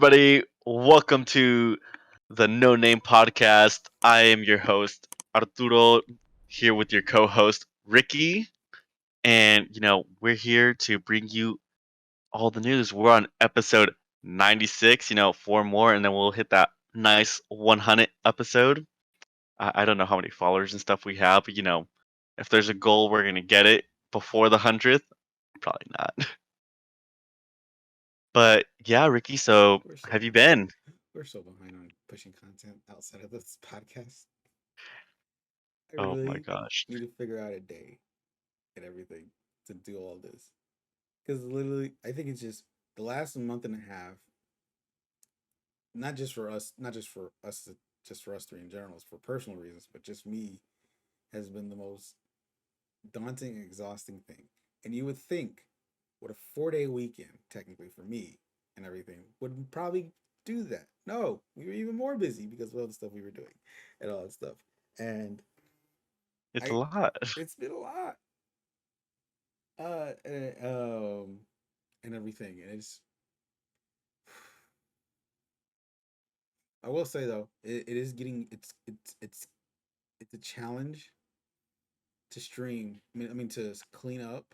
everybody. Welcome to the No Name Podcast. I am your host, Arturo, here with your co host, Ricky. And, we're here to bring you all the news. We're on episode 96, four more, and then we'll hit that nice 100 episode. I don't know how many followers and stuff we have, but, if there's a goal, we're going to get it before the 100th. Probably not. But yeah, Ricky, so We're so have you behind. been? We're so behind on pushing content outside of this podcast. I Oh my really gosh. need to figure out a day and everything to do all this. Because literally, I think it's just the last month and a half, not just for us three in general, it's for personal reasons, but just me, has been the most daunting and exhausting thing. And you would think, what a 4 day weekend, technically for me and everything, would probably do that. No, we were even more busy because of all the stuff we were doing and all that stuff. And It's a I, lot. it's been a lot. And, and everything. And it's, I will say though, it is getting, it's a challenge to stream. I mean to clean up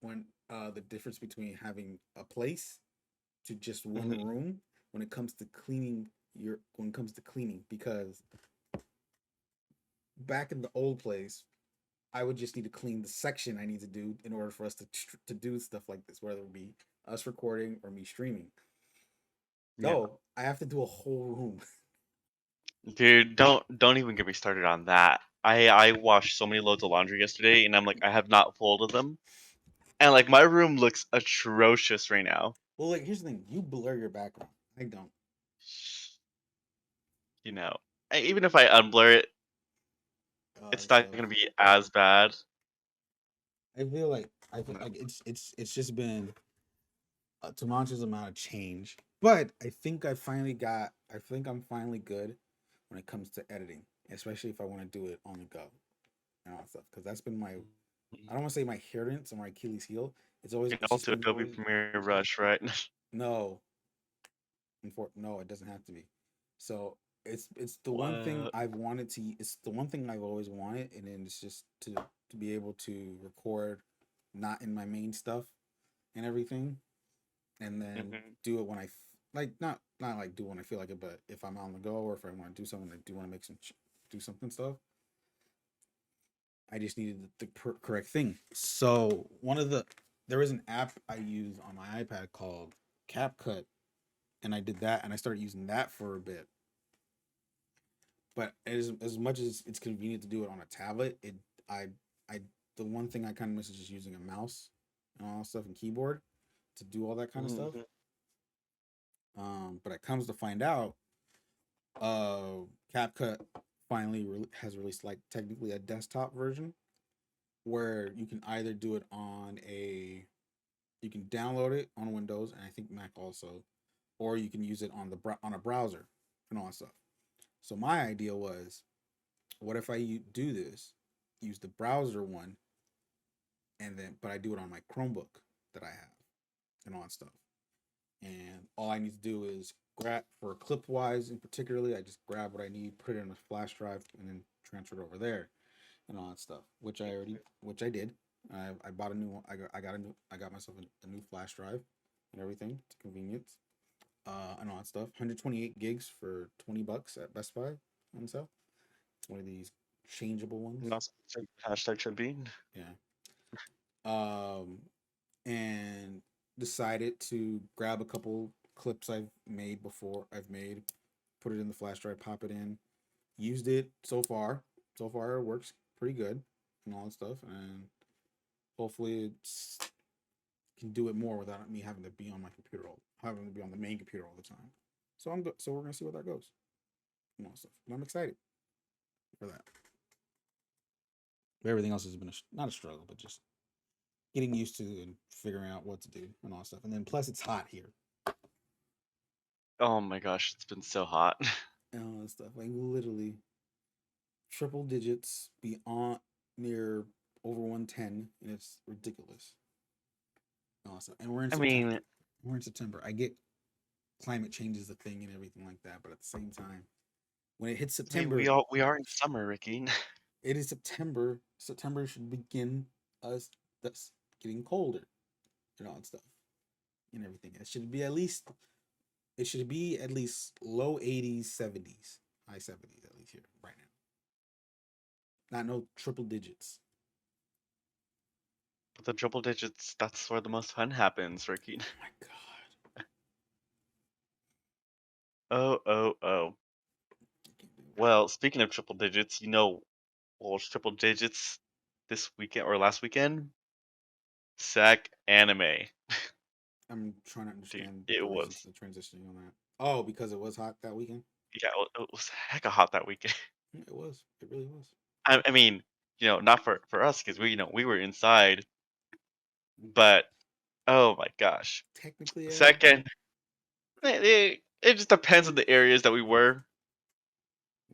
when the difference between having a place to just one Mhm. room when it comes to cleaning because back in the old place I would just need to clean the section I need to do in order for us to do stuff like this, whether it be us recording or me streaming. Yeah. No, I have to do a whole room. Dude, don't even get me started on that. I washed so many loads of laundry yesterday and I'm like I have not folded them. And like my room looks atrocious right now. Well, like here's the thing: you blur your background. I don't. You know. Even if I unblur it, it's not So gonna be as bad. I feel No. like it's just been a tumultuous amount of change. But I think I'm finally good when it comes to editing, especially if I want to do it on the go and all that stuff. Because that's been I don't want to say my hindrance or my Achilles heel. It's just Also been Adobe Premiere Rush, right? no, no, it doesn't have to be. So it's the one thing What? I've wanted to. It's the one thing I've always wanted, and then it's just to be able to record, not in my main stuff and everything, and then Mhm. do it when like not like do when I feel like it, but if I'm on the go or if I want to do something, I do want to make do something stuff. I just needed the correct thing. So there is an app I use on my iPad called CapCut, and I did that, and I started using that for a bit. But as much as it's convenient to do it on a tablet, I I the one thing I kind of miss is just using a mouse and all that stuff and keyboard to do all that kind of stuff. Mhm. But it comes to find out, CapCut finally has released like technically a desktop version where you can either do it on you can download it on Windows and I think Mac also, or you can use it on on a browser and all that stuff. So my idea was, what if I do this, use the browser one, and then but I do it on my Chromebook that I have and all that stuff. And all I need to do is grab for clip wise and particularly I just grab what I need, put it in a flash drive, and then transfer it over there and all that stuff, which I did. I bought a new one. I got myself a new flash drive and everything to convenience and all that stuff. 128 gigs for $20 at Best Buy on sale. One of these changeable ones. Not hashtag should be. Yeah. Um, and decided to grab a couple clips I've made, put it in the flash drive, pop it in, used it so far. So far, it works pretty good and all that stuff. And hopefully, it's can do it more without me having to be on my computer, having to be on the main computer all the time. So I'm good. So we're gonna see where that goes and all that stuff. And I'm excited for that. But everything else has been not a struggle, but just getting used to and figuring out what to do and all that stuff. And then plus, it's hot here Oh my gosh, it's been so hot. and all that stuff. Like literally triple digits beyond near over 110, and it's ridiculous. Awesome. And we're in I September. mean, We're in September. I get climate change is a thing and everything like that. But at the same time, when it hits I mean, September, we are in summer, Ricky. it is September. September should begin us that's getting colder, and stuff and everything. It should be at least low 80s, 70s, high 70s at least here right now. Not no triple digits. But the triple digits, that's where the most fun happens, Ricky. Oh my god. Oh, oh, oh. Well, speaking of triple digits, what was triple digits this weekend or last weekend? SAC anime. I'm trying to Dude, understand it the reasons was, for the transitioning on that. Oh, because it was hot that weekend? yeah, it was hecka hot that weekend. It was. It really was. I mean, not for us because we were inside, but oh my gosh. Technically, yeah. Second, it just depends on the areas that we were.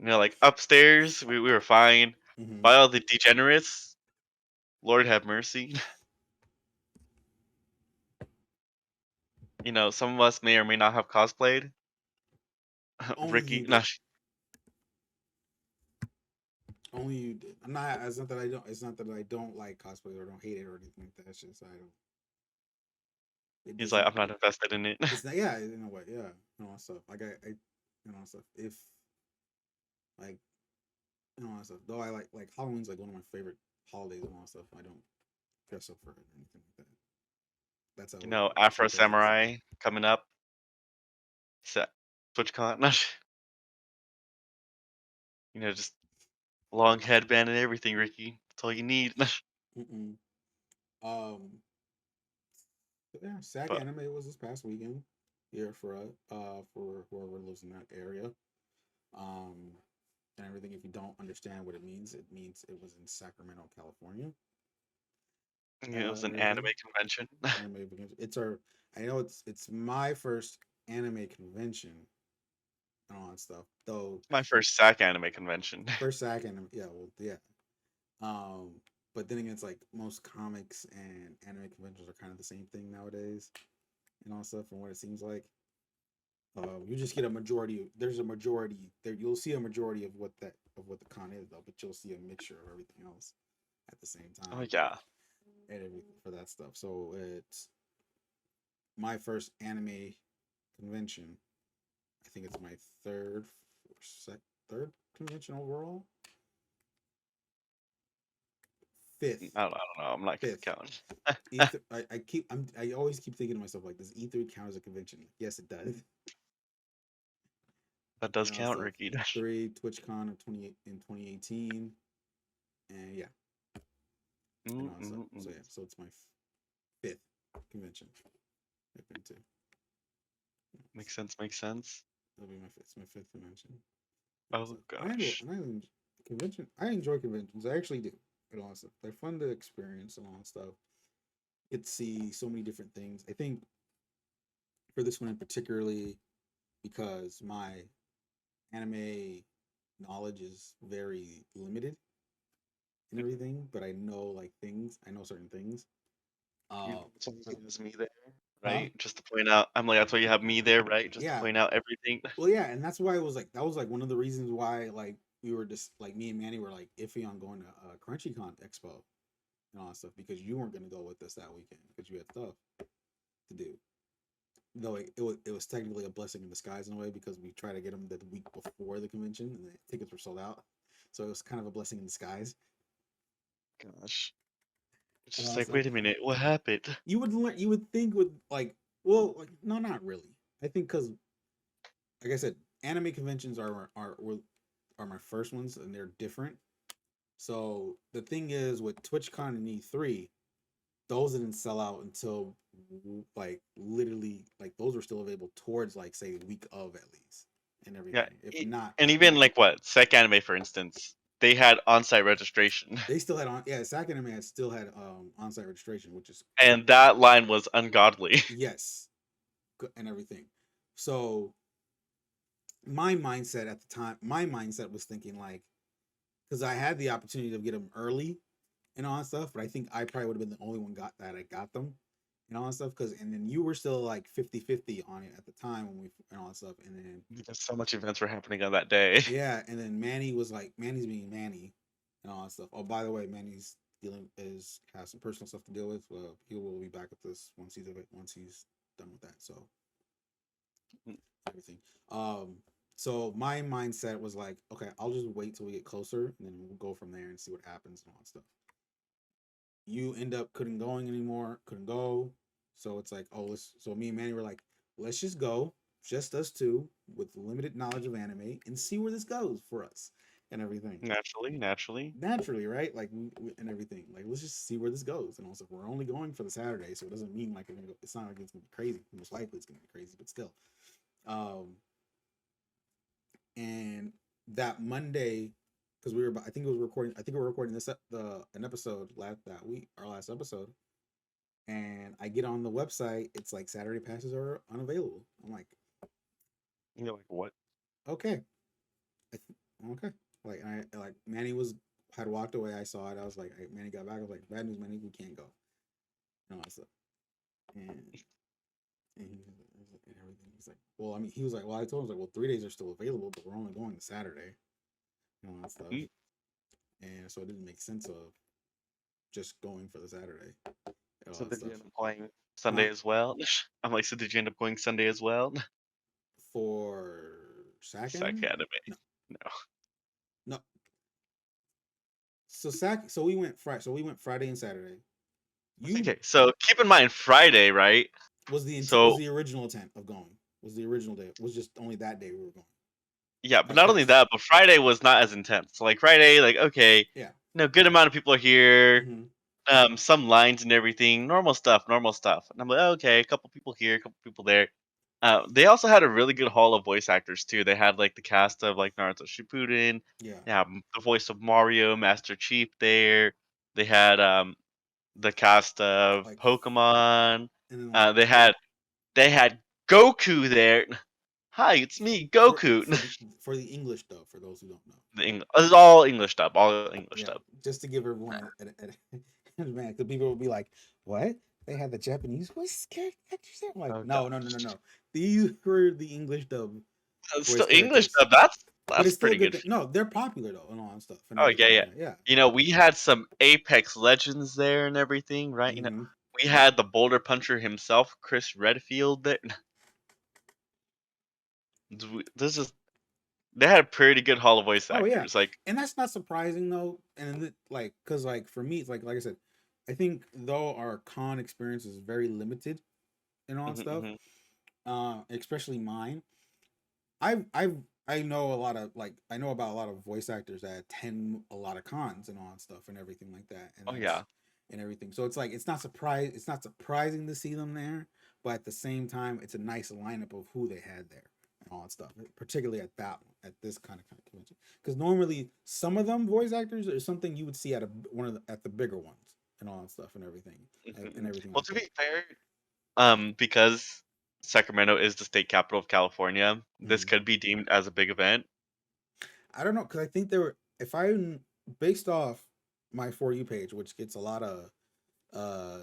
Like upstairs, we were fine. Mm-hmm. By all the degenerates, Lord have mercy. Some of us may or may not have cosplayed. Only Ricky, you no, did. Only you did. I'm not. It's not that I don't. It's not that I don't like cosplay or don't hate it or anything like that. It's just I don't. It he's like, doesn't. I'm not invested in it. It's not. Yeah. In a way. Yeah. Stuff. Like stuff. If like stuff. Though I like Halloween's like one of my favorite holidays and all that stuff. I don't dress up for it or anything like that. That's how Afro cheap it is. Samurai coming up. TwitchCon. Just long headband and everything, Ricky. That's all you need. Mm-mm. Um. Yeah. SAC But anime was this past weekend here for whoever lives in that area. Um. And everything. If you don't understand what it means it was in Sacramento, California. it was And an anime everything. convention. Anime it's our. I know it's my first anime convention and all that stuff. Though My first SAC anime convention. first SAC anime, yeah, well, yeah. Um, but then again, it's like most comics and anime conventions are kind of the same thing nowadays and all that stuff. From what it seems like, you just get a majority. There's a majority there. You'll see a majority of what the con is though, but you'll see a mixture of everything else at the same Oh time yeah. and everything for that stuff. So it's my first anime convention. I think it's my third convention overall. Fifth, I don't know. I'm not fifth. counting. E3, I always keep thinking to myself like, does E3 count as a convention? Yes, it does. That does And all count, stuff. Ricky. E3, TwitchCon of 2018, and yeah, and all that stuff. So yeah, so it's my fifth convention I've been to. Makes sense. Makes sense. That'll be my fifth convention. Oh gosh. I enjoy conventions. I actually do. And all that stuff. They're fun to experience and all that stuff. Get to see so many different things. I think for this one in particularly, because my anime knowledge is very limited and everything, but I know like things. I know certain things. That's why you has me there, Huh? right? Just to point out, I'm like, that's why you have me there, right? Just to Yeah. point out everything. Well, yeah, and that's why I was like, that was like one of the reasons why like we were just like me and Manny were like iffy on going to CrunchyCon Expo and all that stuff because you weren't going to go with us that weekend because you had stuff to do. Though it was technically a blessing in disguise in a way because we tried to get them the week before the convention and the tickets were sold out, so it was kind of a blessing in disguise. Gosh. It's And just all that like, stuff. wait a minute, what happened? You would think with like well like no not really. I think because like I said, anime conventions are my first ones and they're different. So the thing is with TwitchCon and E3, those didn't sell out until like literally like those were still available towards like say the week of at least and Yeah, everything. If not, and even like what Sec Anime, for instance, they had on-site registration, they still had on yeah, Sac Anime had still had on-site registration, which is and that line was ungodly. yes, and everything. So my mindset was thinking like because I had the opportunity to get them early and all that stuff, but I think I probably would have been the only one got that I got them and all that stuff. Because and then you were still like 50-50 on it at the time when we and all that stuff. And then Because so much events were happening on that day. yeah, and then Manny was like Manny's being Manny and all that stuff. Oh, by the way, Manny's dealing is has some personal stuff to deal with. Well, he will be back at this once he's done with that. So everything. So my mindset was like, okay, I'll just wait till we get closer, and then we'll go from there and see what happens and all that stuff. You end up couldn't going anymore, couldn't go. So it's like, oh, let's. So me and Manny were like, let's just go, just us two, with limited knowledge of anime, and see where this goes for us and everything. Naturally. Naturally, right? Like and everything. Like let's just see where this goes. And also, we're only going for the Saturday, so it doesn't mean like it's not like it's gonna be crazy. Most likely, it's gonna be crazy, but still. Um, and that Monday, because we were, I think it was recording. I think we were recording an episode that week, our last episode. And I get on the website, it's like Saturday passes are unavailable. I'm like, You're like, what? okay, okay. Like I like Manny had walked away. I saw it. I was like, hey, Manny got back. I was like, bad news, Manny, we can't go. And all that stuff. And and everything. He's like, well, I mean, he was like, well, I told him, I was like, well, 3 days are still available, but we're only going to Saturday and all that stuff. Mm. And so it didn't make sense of just going for the Saturday and all So that did you stuff. end up playing Sunday as well? I'm like, so did you end up going Sunday as well? For SAC Sack anime? anime. No, No. no. So SAC. So we went Friday. So we went Friday and Saturday. You Okay, so keep in mind Friday, right? was So the original intent of going. Was the original day. Was just only that day we were going. yeah, but At not only first. that, but Friday was not as intense. So like Friday, like okay, Yeah. good amount of people are here. Mm-hmm. Some lines and everything, normal stuff. And I'm like, okay, a couple people here, a couple people there. They also had a really good haul of voice actors too. They had like the cast of like Naruto Shippuden, Yeah. yeah, the voice of Mario, Master Chief there. They had the cast of Like Pokemon. and then like They had Goku there. Hi, it's me, Goku. for the English dub for those who don't know. It's all English dub, all English Yeah, dub. just to give everyone man, the people will be like, "What? They had the Japanese voice actors there?" I'm like, Oh no, god, no, no, no, no. These were the English dub it's voice still English characters. dub. But That's it's still a pretty good good. thing. No, they're popular though, and all that stuff and Oh yeah, everything like yeah. that. Yeah. We had some Apex Legends there and everything, right? Mm-hmm. We had the Boulder Puncher himself, Chris Redfield there. This is they had a pretty good Hall of Voice Oh yeah, actors. Like, and that's not surprising though. And like, cause like for me, it's like I said, I think though our con experience is very limited and all that mhm, stuff, mhm, especially mine. I've I know a lot of like I know about a lot of voice actors that attend a lot of cons and all that stuff and everything like that, and oh that's yeah, and everything. So it's like it's not surprising to see them there, but at the same time, it's a nice lineup of who they had there and all that stuff, particularly at that one, at this kind of convention. Because normally some of them voice actors are something you would see at one of at the bigger ones and all that stuff and everything mhm, and mhm. everything Well, like to that. be fair, because Sacramento is the state capital of California, this Mhm. could be deemed as a big event. I don't know because I think there were if I based off my for you page, which gets a lot of uh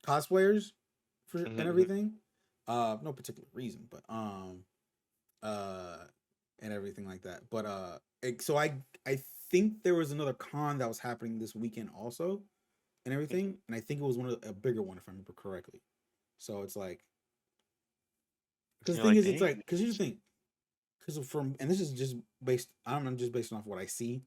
cosplayers for Mhm, and mhm. everything. No particular reason, but uh and everything like that. But so I think there was another con that was happening this weekend also and everything, and I think it was a bigger one if I remember correctly. So it's like because You're the thing like, is, it's dang. like because here's the thing because from and this is just based I'm just based off what I see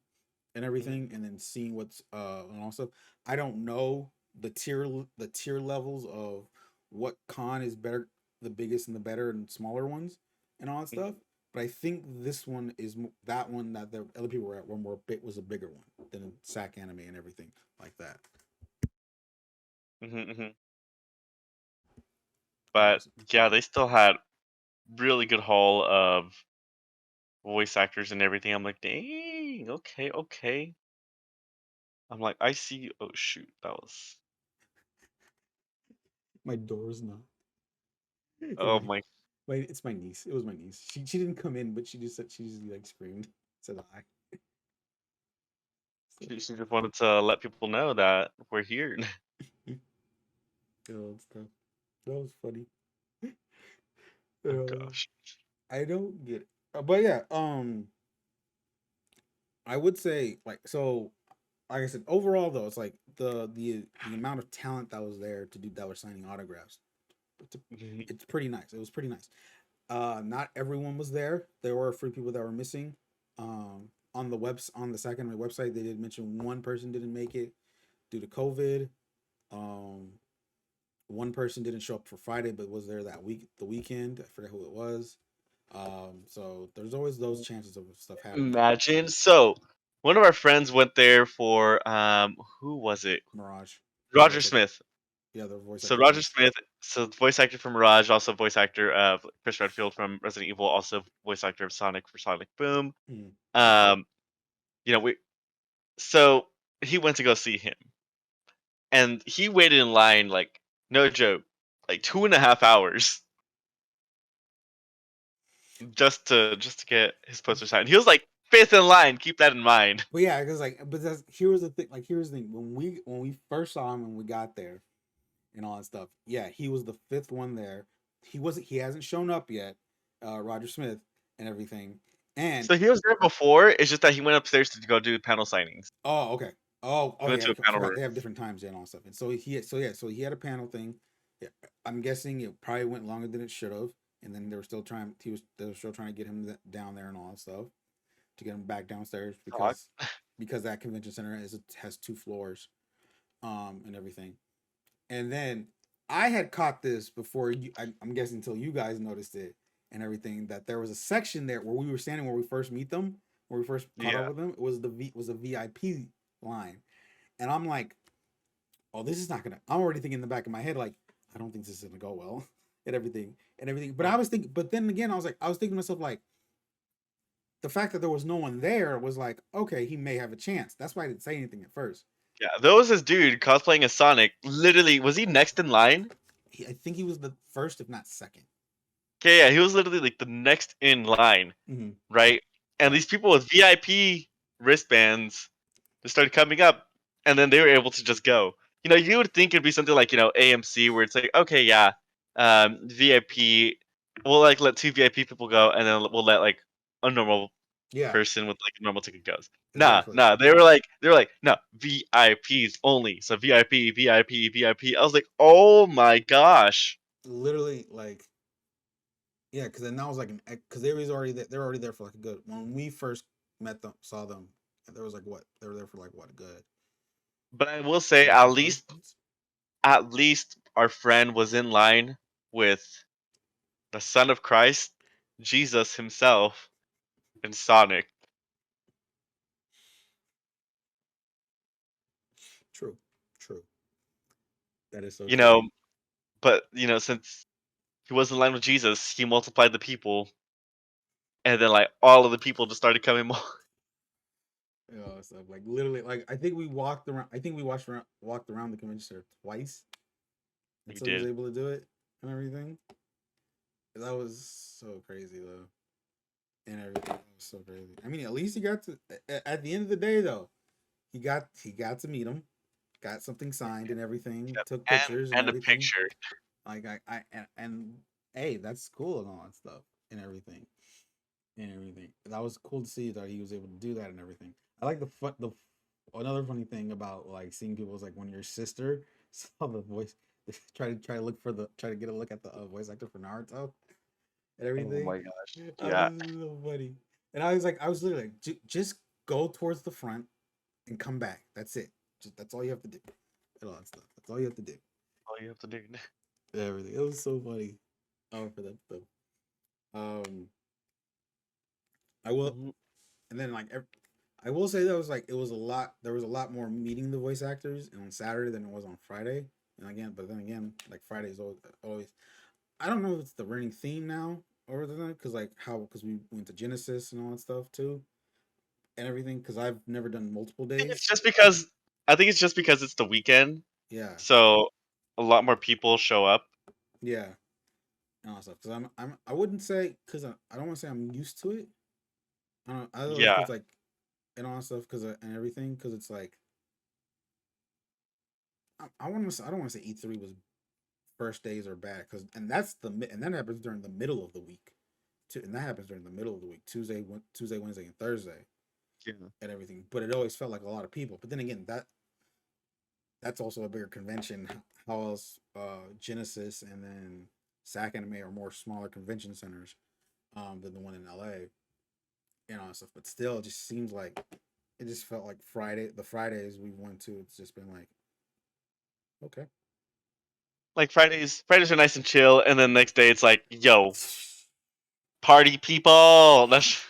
and Mhm, everything and then seeing what's and also I don't know the tier levels of what con is better the biggest and the better and smaller ones and all that mhm, stuff, but I think this one is that one that the other people were at one more bit was a bigger one than SAC anime and everything like that. mhm, mhm. And But also, yeah, they still had really good haul of voice actors and everything. I'm like, dang, okay, okay. I'm like, I see. Oh shoot, that was. my door's not Oh sorry. my. It's my niece. It was my niece. She didn't come in, but she just said she just like screamed, said hi. So, She just wanted to let people know that we're here. and stuff. That was funny. Oh Uh, gosh. I don't get it. But yeah, I would say like so. Like I said, overall though, it's like the amount of talent that was there to do that was signing autographs. It's, Mhm. it's pretty nice. It was pretty nice. Not everyone was there. There were a few people that were missing. On the on the secondary website, they did mention one person didn't make it due to COVID. Um, one person didn't show up for Friday, but was there that week, the weekend. I forget who it was. So there's always those chances of stuff happening. Imagine. So, one of our friends went there for who was it? Mirage, the Roger voice actor. Smith. Yeah, the voice So actor for Roger Mirage. Smith, so the voice actor from Mirage, also voice actor of Chris Redfield from Resident Evil, also voice actor of Sonic for Sonic Boom. Mm. Um, we so he went to go see him, and he waited in line like no joke, like 2.5 hours just to get his poster signed. He was like fifth in line. Keep that in mind. But yeah, because like, but that's here was the thing. Like, here's the thing. When we first saw him and we got there and all that stuff, yeah, he was the fifth one there. He wasn't. He hasn't shown up yet. Roger Smith and everything. And So he was there before. It's just that he went upstairs to go do panel signings. oh, okay. Oh He went yeah. to a I panel forgot room. they have different times and all that stuff. And so he had a panel thing. Yeah, I'm guessing it probably went longer than it should have. And then they were still trying. They were still trying to get him down there and all that stuff to get him back downstairs Talk. because that convention center has 2 floors, and everything. And then I had caught this before you. I'm guessing until you guys noticed it and everything that there was a section there where we were standing where we first meet them, where we first caught up Yeah. with them. It was was a VIP line, and I'm like, oh, this is not gonna. I'm already thinking in the back of my head like, I don't think this is gonna go well, and everything. But I was thinking, but then again, I was thinking to myself like, the fact that there was no one there was like, okay, he may have a chance. That's why I didn't say anything at first. Yeah, there was this dude cosplaying as Sonic. Literally, was he next in line? I think he was the first, if not second. Okay, yeah, he was literally like the next in line, Mm-hmm. right? And Yeah. these people with VIP wristbands just started coming up, and then they were able to just go. You would think it'd be something like AMC, where it's like, okay, yeah, VIP, we'll like let two VIP people go, and then we'll let like a normal Yeah. person with like a normal ticket goes. Nah, Exactly. nah. They were like, no, VIPs only. So VIP, VIP, VIP. I was like, oh my gosh. Literally, like, yeah, because then that was like because they was already there, they're already there for like a good. When we first met them, saw them, there was like what they were there for like what a good But I will say, 45 minutes. at least our friend was in line with the Son of Christ, Jesus himself, and Sonic. True, true. That is so You true. know, but since he was in line with Jesus, he multiplied the people, and then like all of the people just started coming more. Stuff like literally, like I think we walked around. I think we walked around the convention center twice He until he was did. able to do it and everything. That was so crazy though, and everything. That was so crazy. I mean, at least he got to. At the end of the day, though, he got to meet him, got something signed and everything, Yep. took And pictures and and a everything. picture. Like and hey, that's cool and all that stuff and everything and everything. That was cool to see that he was able to do that and everything. I like the another funny thing about like seeing people was like when your sister saw the voice, try to look for the try to get a look at the voice actor for Naruto and Oh everything. my gosh. I Yeah. was so funny, and I was literally like, just go towards the front and come back. That's it. That's all you have to do. And all that stuff. That's all you have to do. All you have to do. Everything. It was so funny. For that stuff. Um, I will, Mhm. and then like I will say that was like it was a lot. There was a lot more meeting the voice actors on Saturday than it was on Friday. And again, but then again, like Friday is always. I don't know if it's the running theme now or the because like how because we went to Genesis and all that stuff too and everything because I've never done multiple I think it's days. just because I think it's just because it's the weekend, Yeah, so a lot more people show up. yeah, and all that stuff. Because I wouldn't say because I don't want to say I'm used to it. I don't. I don't know Yeah. because like and all that stuff because and everything because it's like I want to. I don't want to say E3 was first days are bad because and that happens during the middle of the week, too, and that happens during the middle of the week, Tuesday, Wednesday, and Thursday, Yeah. and everything. But it always felt like a lot of people. But then again, that's also a bigger convention. How else? Genesis and then SAC Anime are more smaller convention centers than the one in LA and all that stuff. But still, it just seems like it just felt like the Fridays we went to, it's just been like, okay. Like Fridays are nice and chill, and then next day it's like, yo, party people. That's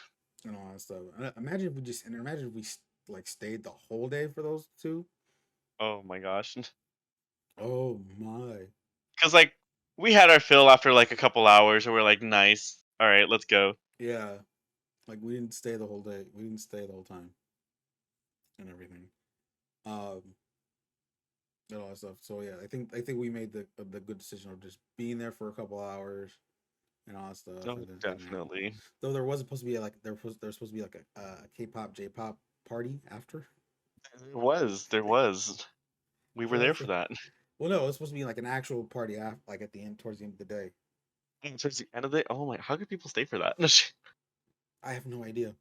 And all that stuff. Imagine if we like stayed the whole day for those two. oh my gosh. Oh my. Because like we had our fill after like a couple hours, and we're like, nice. All right, let's go. Yeah. Like we didn't stay the whole day. We didn't stay the whole time and everything. Um and all that stuff. So yeah, I think we made the good decision of just being there for a couple hours and all that stuff Oh, and then hanging out. definitely. Though there was supposed to be like there was supposed to be like a K-pop J-pop party after. There was. We were So there that's for that. well, no, it was supposed to be like an actual party like at the end, towards the end of the day. And towards the end of it, oh my, how could people stay for that? I have no idea.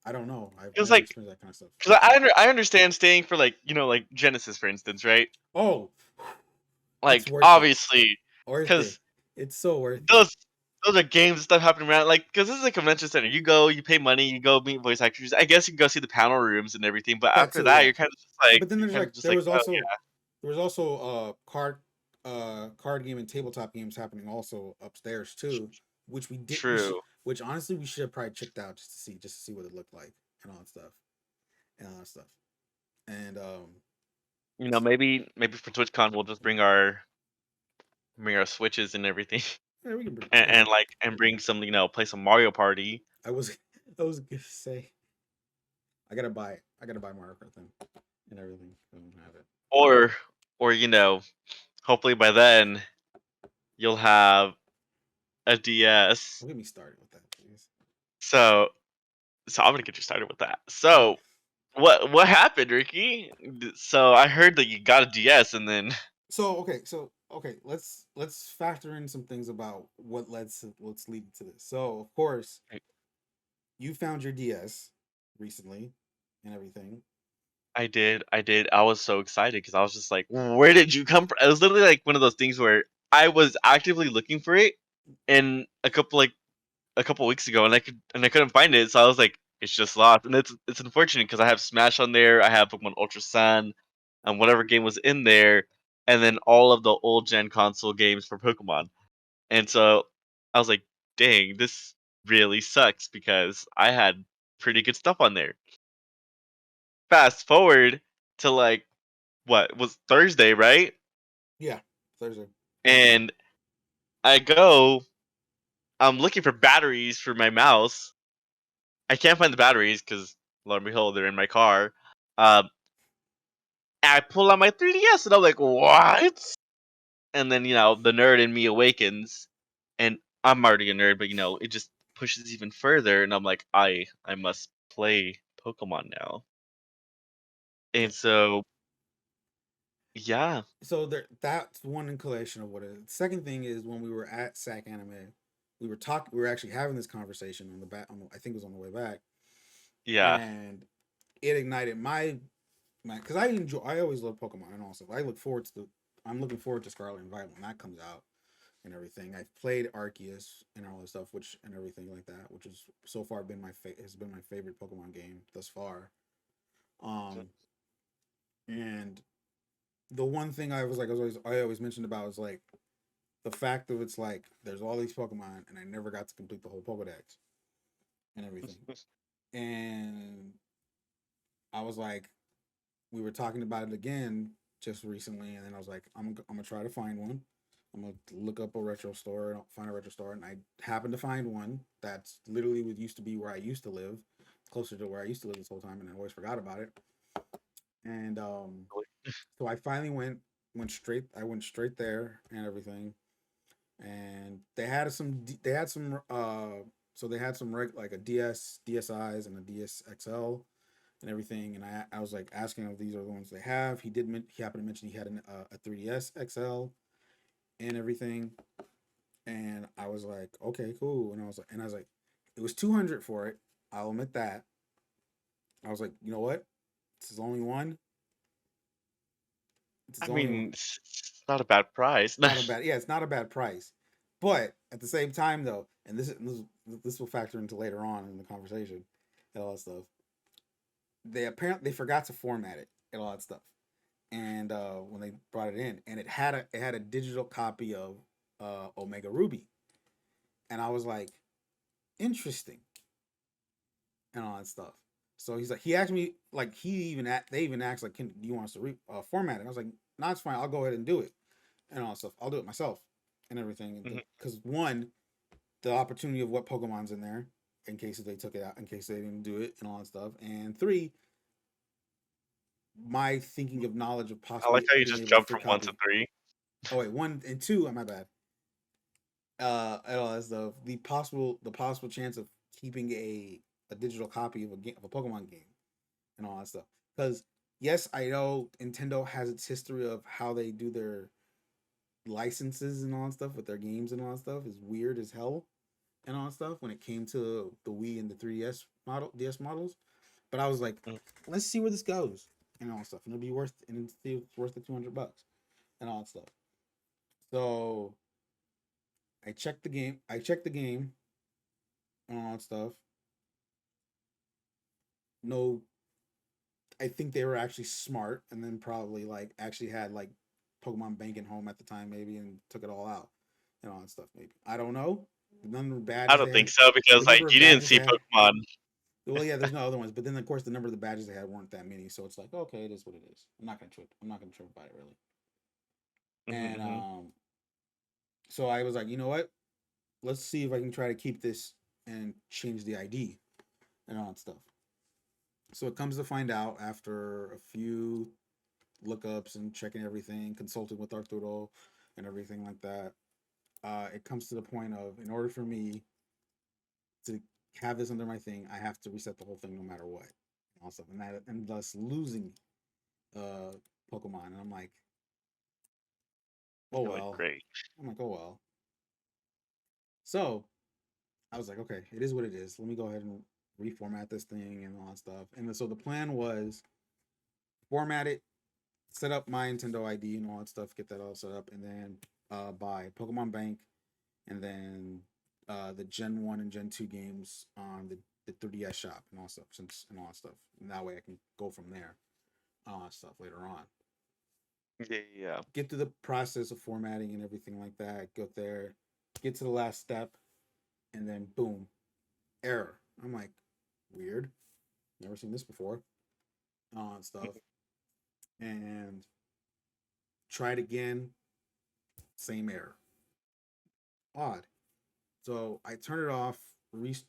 I don't know. I've Because never like, experienced that kind of stuff. because I understand staying for like like Genesis for instance, right? Oh, it's Like worth it. obviously, Worth it. because It's so worth it. those are games and stuff happening around. Like, because this is a convention center. You go, you pay money, you go meet voice actors. I guess you can go see the panel rooms and everything. But That after too, that, yeah. you're kind of just like But then you're there's kind of like just like, oh yeah, there was also card game and tabletop games happening also upstairs too, which true. which honestly we should have probably checked out just to see what it looked like and all that stuff and all that stuff. And Maybe for TwitchCon we'll just bring our switches and everything, yeah, we can yeah. and bring some play some Mario Party I was I was gonna say I gotta buy Mario Kart then and everything. I don't have it. or hopefully by then you'll have a DS. Don't get me started with that, please. So I'm gonna get you started with that. So what happened, Ricky? So I heard that you got a DS and then So okay, let's factor in some things about what's leading to this. So of course, you found your DS recently and everything. I did. I was so excited because I was just like, where did you come from? It was literally like one of those things where I was actively looking for it in a couple weeks ago, and I couldn't find it. So I was like, it's just lost, and it's unfortunate because I have Smash on there, I have Pokemon Ultra Sun, and whatever game was in there, and then all of the old gen console games for Pokemon. And so I was like, dang, this really sucks because I had pretty good stuff on there. Fast forward to like what was Thursday, right? Yeah, Thursday. And I go, I'm looking for batteries for my mouse. I can't find the batteries because lo and behold, they're in my car. Um, and I pull out my 3DS and I'm like, what? And then the nerd in me awakens, and I'm already a nerd, but it just pushes even further, and I'm like, I must play Pokemon now. Yeah. And so yeah, So that's one inclination of what it is. Second thing is when we were at SAC Anime, we were actually having this conversation on the back I think it was on the way back, yeah, and it ignited my because I always love Pokemon and all stuff. I'm looking forward to Scarlet and Violet when that comes out and everything. I've played Arceus and all this stuff, which and everything like that, which has so far been has been my favorite Pokemon game thus far. Um, and the one thing I always mentioned about is like the fact that it's like there's all these Pokemon and I never got to complete the whole Pokedex and everything. And I was like, we were talking about it again just recently, and then I was like, I'm gonna try to find one. I'm gonna look up a retro store, find a retro store, and I happened to find one that's literally what used to be where I used to live, closer to where I used to live this whole time, and I always forgot about it. And so I finally I went straight there and everything, and they had some so they had some like a DSIs and a DS XL and everything. And I was like asking if these are the ones they have. He happened to mention he had a 3DS XL and everything. And I was like, okay, cool. And I was like, it was 200 for it. I'll admit that. I was like, you know what? This is only one. This is I only one. mean, it's not a bad price. Not a bad, yeah, it's not a bad price. But at the same time, though, and this will factor into later on in the conversation and all that stuff. They forgot to format it and all that stuff. And when they brought it in, and it had a digital copy of Omega Ruby, and I was like, interesting, and all that stuff. So he asked me like they even asked like, do you want us to format it? I was like, no, it's fine. I'll go ahead and do it and all that stuff. I'll do it myself and everything Mhm. because one, the opportunity of what Pokemon's in there in case they took it out, in case they didn't do it and all that stuff, and three, my thinking of knowledge of I like possibly how you being just able to jumped free from one to copy. three. Oh wait, one and two. My bad. And all that stuff. The possible chance of keeping a digital copy of a Pokemon game and all that stuff. Because yes, I know Nintendo has its history of how they do their licenses and all that stuff with their games and all that stuff is weird as hell and all that stuff when it came to the Wii and the 3DS models. But I was like, Mm. let's see where this goes and all that stuff, and it's worth the $200 and all that stuff. So I checked the game. And all that stuff. No, I think they were actually smart, and then probably like actually had like Pokemon Bank home at the time, maybe, and took it all out and all that stuff. Maybe I don't know. The number of I badges don't they think had, so because the number like of you didn't badges they see had. Pokemon. Well, yeah, there's no other ones, but then of course the number of the badges they had weren't that many, so it's like okay, it is what it is. I'm not gonna trip about it really. And Mm-hmm. so I was like, you know what? Let's see if I can try to keep this and change the ID and all that stuff. So it comes to find out after a few lookups and checking everything, consulting with Arturo and everything like that. It comes to the point of in order for me to have this under my thing, I have to reset the whole thing no matter what. Also, and thus losing uh Pokemon. And I'm like, oh You're like well. great. I'm like, oh well. So I was like, okay, it is what it is. Let me go ahead and reformat this thing and all that stuff. And so the plan was format it, set up my Nintendo ID and all that stuff, get that all set up, and then buy Pokemon Bank, and then the Gen 1 and Gen 2 games on the 3DS shop and all stuff, and all that stuff. And that way I can go from there and all that stuff later on. Yeah, yeah. Get through the process of formatting and everything like that. Go there, get to the last step, and then boom, error. I'm like, weird. Never seen this before. All that stuff. And try it again, same error. Odd. So I turn it off,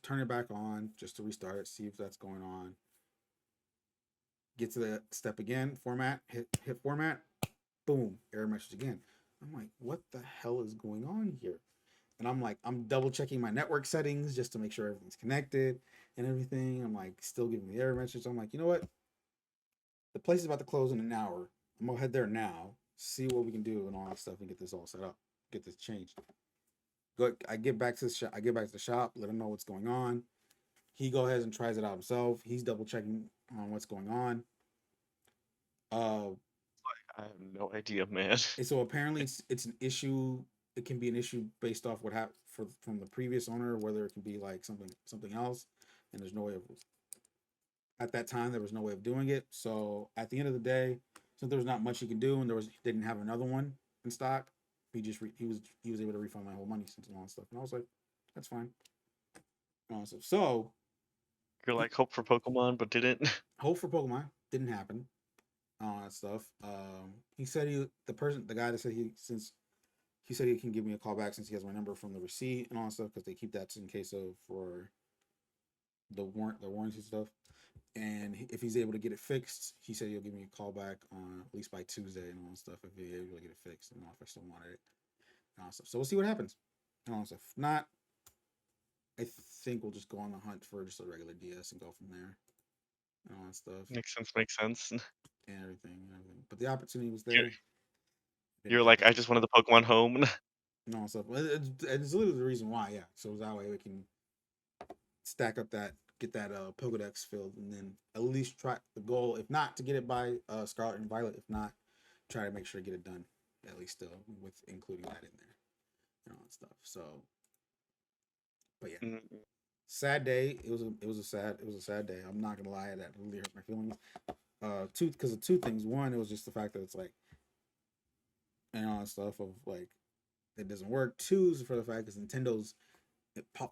turn it back on just to restart it, see if that's going on. Get to the step again, format, hit format, boom, error message again. I'm like, what the hell is going on here? And I'm like, I'm double checking my network settings just to make sure everything's connected and everything. I'm like, still giving the error message. I'm like, you know what? The place is about to close in an hour. I'm gonna head there now, see what we can do and all that stuff, and get this all set up, get this changed. Go. I get back to the shop. I get back to the shop. Let him know what's going on. He goes ahead and tries it out himself. He's double checking on what's going on. Uh, I have no idea, man. and so apparently it's an issue. It can be an issue based off what happened from the previous owner, whether it can be like something else. And there's no way of at that time there was no way of doing it. So at the end of the day, since there was not much he could do, and he didn't have another one in stock, he was able to refund my whole money since and all that stuff. And I was like, that's fine. Awesome. So You're he like hope for Pokemon, but didn't. hope for Pokemon didn't happen. All that stuff. He said the guy that said he said he can give me a call back since he has my number from the receipt and all that stuff because they keep that in case of for the warranty stuff. And if he's able to get it fixed, he said he'll give me a call back on at least by Tuesday and all that stuff if he's able to get it fixed and if I still wanted it and all that stuff. So we'll see what happens and all that stuff. If not, I think we'll just go on the hunt for just a regular DS and go from there and all that stuff Makes sense. Makes sense. and everything and everything. But the opportunity was You're, there You're like, I just wanted the Pokemon home. and all stuff. It's literally the reason why, yeah. So that way we can stack up get that Pokedex filled, and then at least try the goal, if not to get it by Scarlet and Violet, if not, try to make sure to get it done at least still with including that in there and all that stuff. So, but yeah, sad day. It was a sad day. I'm not gonna lie, that really hurt my feelings. Because of two things. One, it was just the fact that it's like and all that stuff of like it doesn't work. Two is for the fact that Nintendo's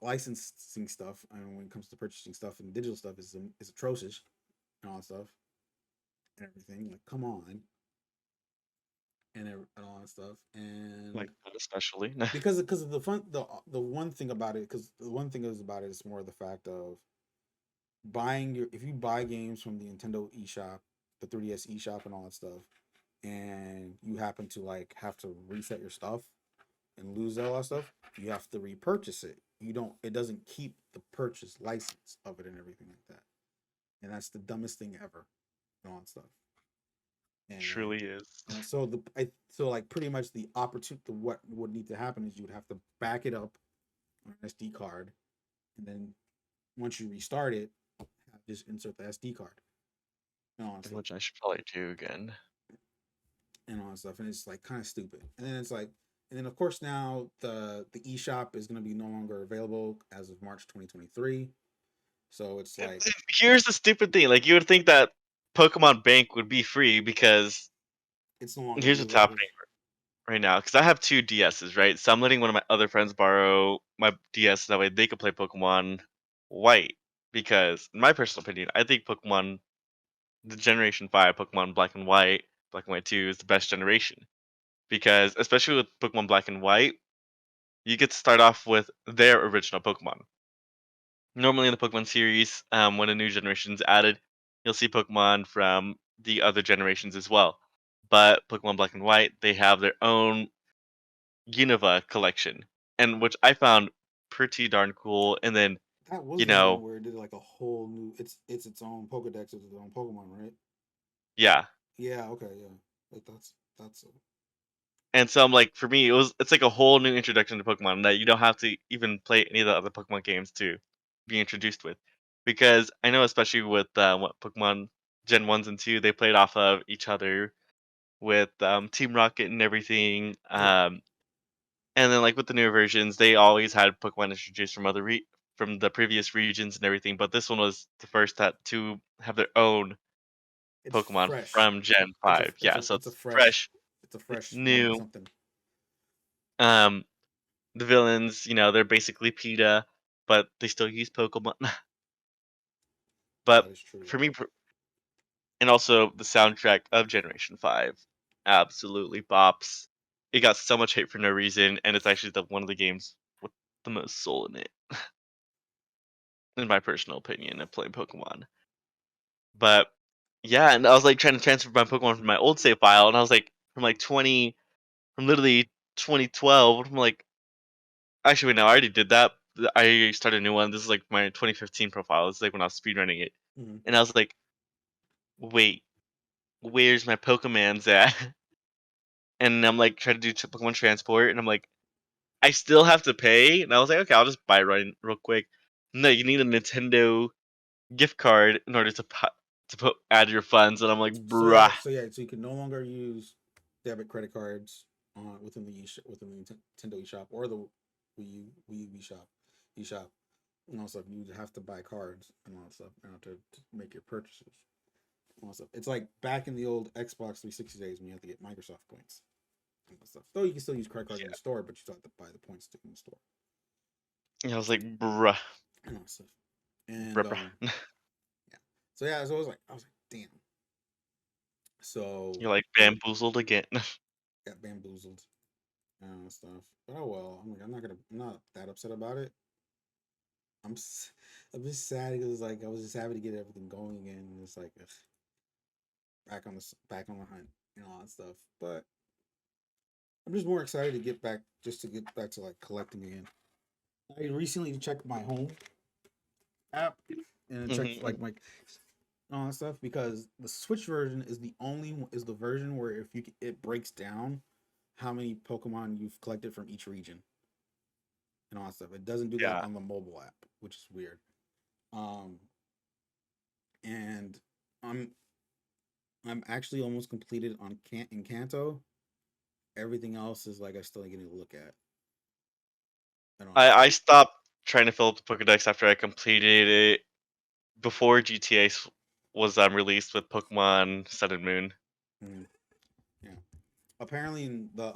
licensing stuff, and when it comes to purchasing stuff and digital stuff, is atrocious and all that stuff and everything. Like, come on, and all that stuff, and Like that especially. because of the one thing about it, because the one thing is about it is more the fact of if you buy games from the Nintendo eShop, the 3DS eShop, and all that stuff, and you happen to like have to reset your stuff and lose all that stuff, you have to repurchase it. You don't. It doesn't keep the purchase license of it and everything like that. And that's the dumbest thing ever, and all that stuff. And Truly is. so like pretty much the opportunity, what would need to happen is you would have to back it up on an SD card, and then once you restart it, just insert the SD card. And all that stuff. Which I should probably do again. And all that stuff, and it's like kind of stupid. And then it's like, and then of course now the eShop is going to be no longer available as of March 2023. So it's like, Here's the stupid thing. Like you would think that Pokemon Bank would be free because it's no longer here's what's happening right now. Because I have two DSs, right? So I'm letting one of my other friends borrow my DS that way they could play Pokemon White. Because in my personal opinion, I think Pokemon the Generation 5, Pokemon Black and White, Black and White 2 is the best generation. Because especially with Pokemon Black and White, you get to start off with their original Pokemon. Normally in the Pokemon series, when a new generation is added, you'll see Pokemon from the other generations as well. But Pokemon Black and White, they have their own Unova collection, and which I found pretty darn cool. And then, that was you the one know, where it did like a whole new. It's its own Pokedex, it's its own Pokemon, right? yeah. Yeah. Okay. Yeah. Like that's And so I'm like, for me, it's like a whole new introduction to Pokemon that you don't have to even play any of the other Pokemon games to be introduced with, because I know especially with what Pokemon Gen 1s and 2, they played off of each other with Team Rocket and everything. yeah. And then like with the newer versions, they always had Pokemon introduced from from the previous regions and everything, but this one was the first to have their own It's Pokemon fresh. from Gen 5. Yeah, so it's fresh, It's a it's fresh new. something. Um, the villains, they're basically PETA, but they still use Pokemon. But That is true. for me, and also the soundtrack of Generation 5 absolutely bops. It got so much hate for no reason, and it's actually one of the games with the most soul in it, in my personal opinion, of playing Pokemon. But yeah, and I was like trying to transfer my Pokemon from my old save file, and I was like from literally 2012. I'm like, actually, wait, no, I already did that. I started a new one. This is like my 2015 profile. This is like when I was speedrunning it, Mm-hmm. and I was like, wait, where's my Pokemans at? And I'm like trying to do Pokemon transport, and I'm like, I still have to pay. And I was like, okay, I'll just buy it real quick. No, you need a Nintendo gift card in order to add your funds, and I'm like, bruh. So you can no longer use debit credit cards within within the Nintendo eShop or the Wii U eShop. And also, you have to buy cards and all that stuff now to make your purchases. And all that stuff. It's like back in the old Xbox 360 days when you have to get Microsoft points and all that stuff. Though you can still use credit cards in Yeah. the store, but you still have to buy the points in the store. And I was like, bruh, And all that stuff. And bruh. yeah. So yeah, so I was like, damn. So You're like bamboozled again. got bamboozled and stuff. But oh well. I'm not that upset about it. I'm I'm just sad because like I was just happy to get everything going again. And it's like ugh, back on the hunt and all that stuff. But I'm just more excited to get back to like collecting again. I recently checked my home app and checked like my all that stuff because the Switch version is the version where if it breaks down how many Pokemon you've collected from each region and all that stuff. It doesn't do that Yeah. on the mobile app, which is weird. Um, and I'm I'm actually almost completed on in Kanto. Everything else is like I still getting to look at and all that stuff. I stopped trying to fill up the Pokedex after I completed it before GTA was released with Pokemon Sun and Moon. Mm, yeah. Apparently, in the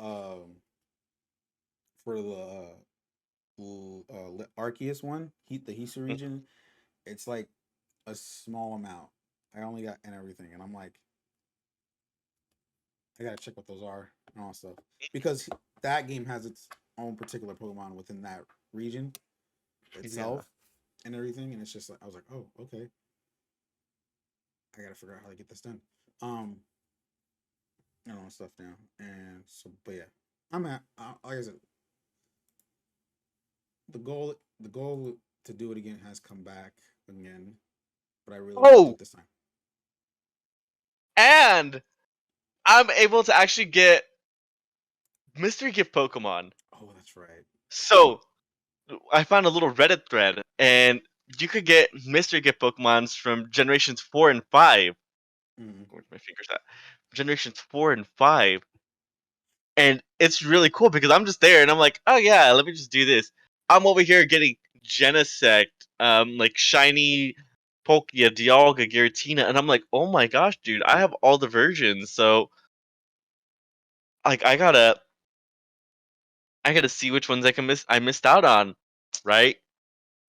for the Arceus one, the Hisu Mm. region, it's like a small amount. I only got and everything, and I'm like, I gotta check what those are and all that stuff because that game has its own particular Pokemon within that region Yeah. itself and everything, and it's just like I was like, oh, okay, I gotta figure out how to get this done. Um, and all that stuff now, and so, but yeah, I'm at like I said, the goal to do it again has come back again, but I really want to do Oh, it this time. and I'm able to actually get mystery gift Pokemon. Oh, that's right. So I found a little Reddit thread, and you could get mystery gift Pokemons from generations 4 and 5. Mm-hmm. Where's my fingers at? Generations 4 and 5, and it's really cool because I'm just there, and I'm like, oh yeah, let me just do this. I'm over here getting Genesect, like shiny Palkia, Dialga, Giratina, and I'm like, oh my gosh, dude, I have all the versions, so like I gotta see which ones I missed out on, right?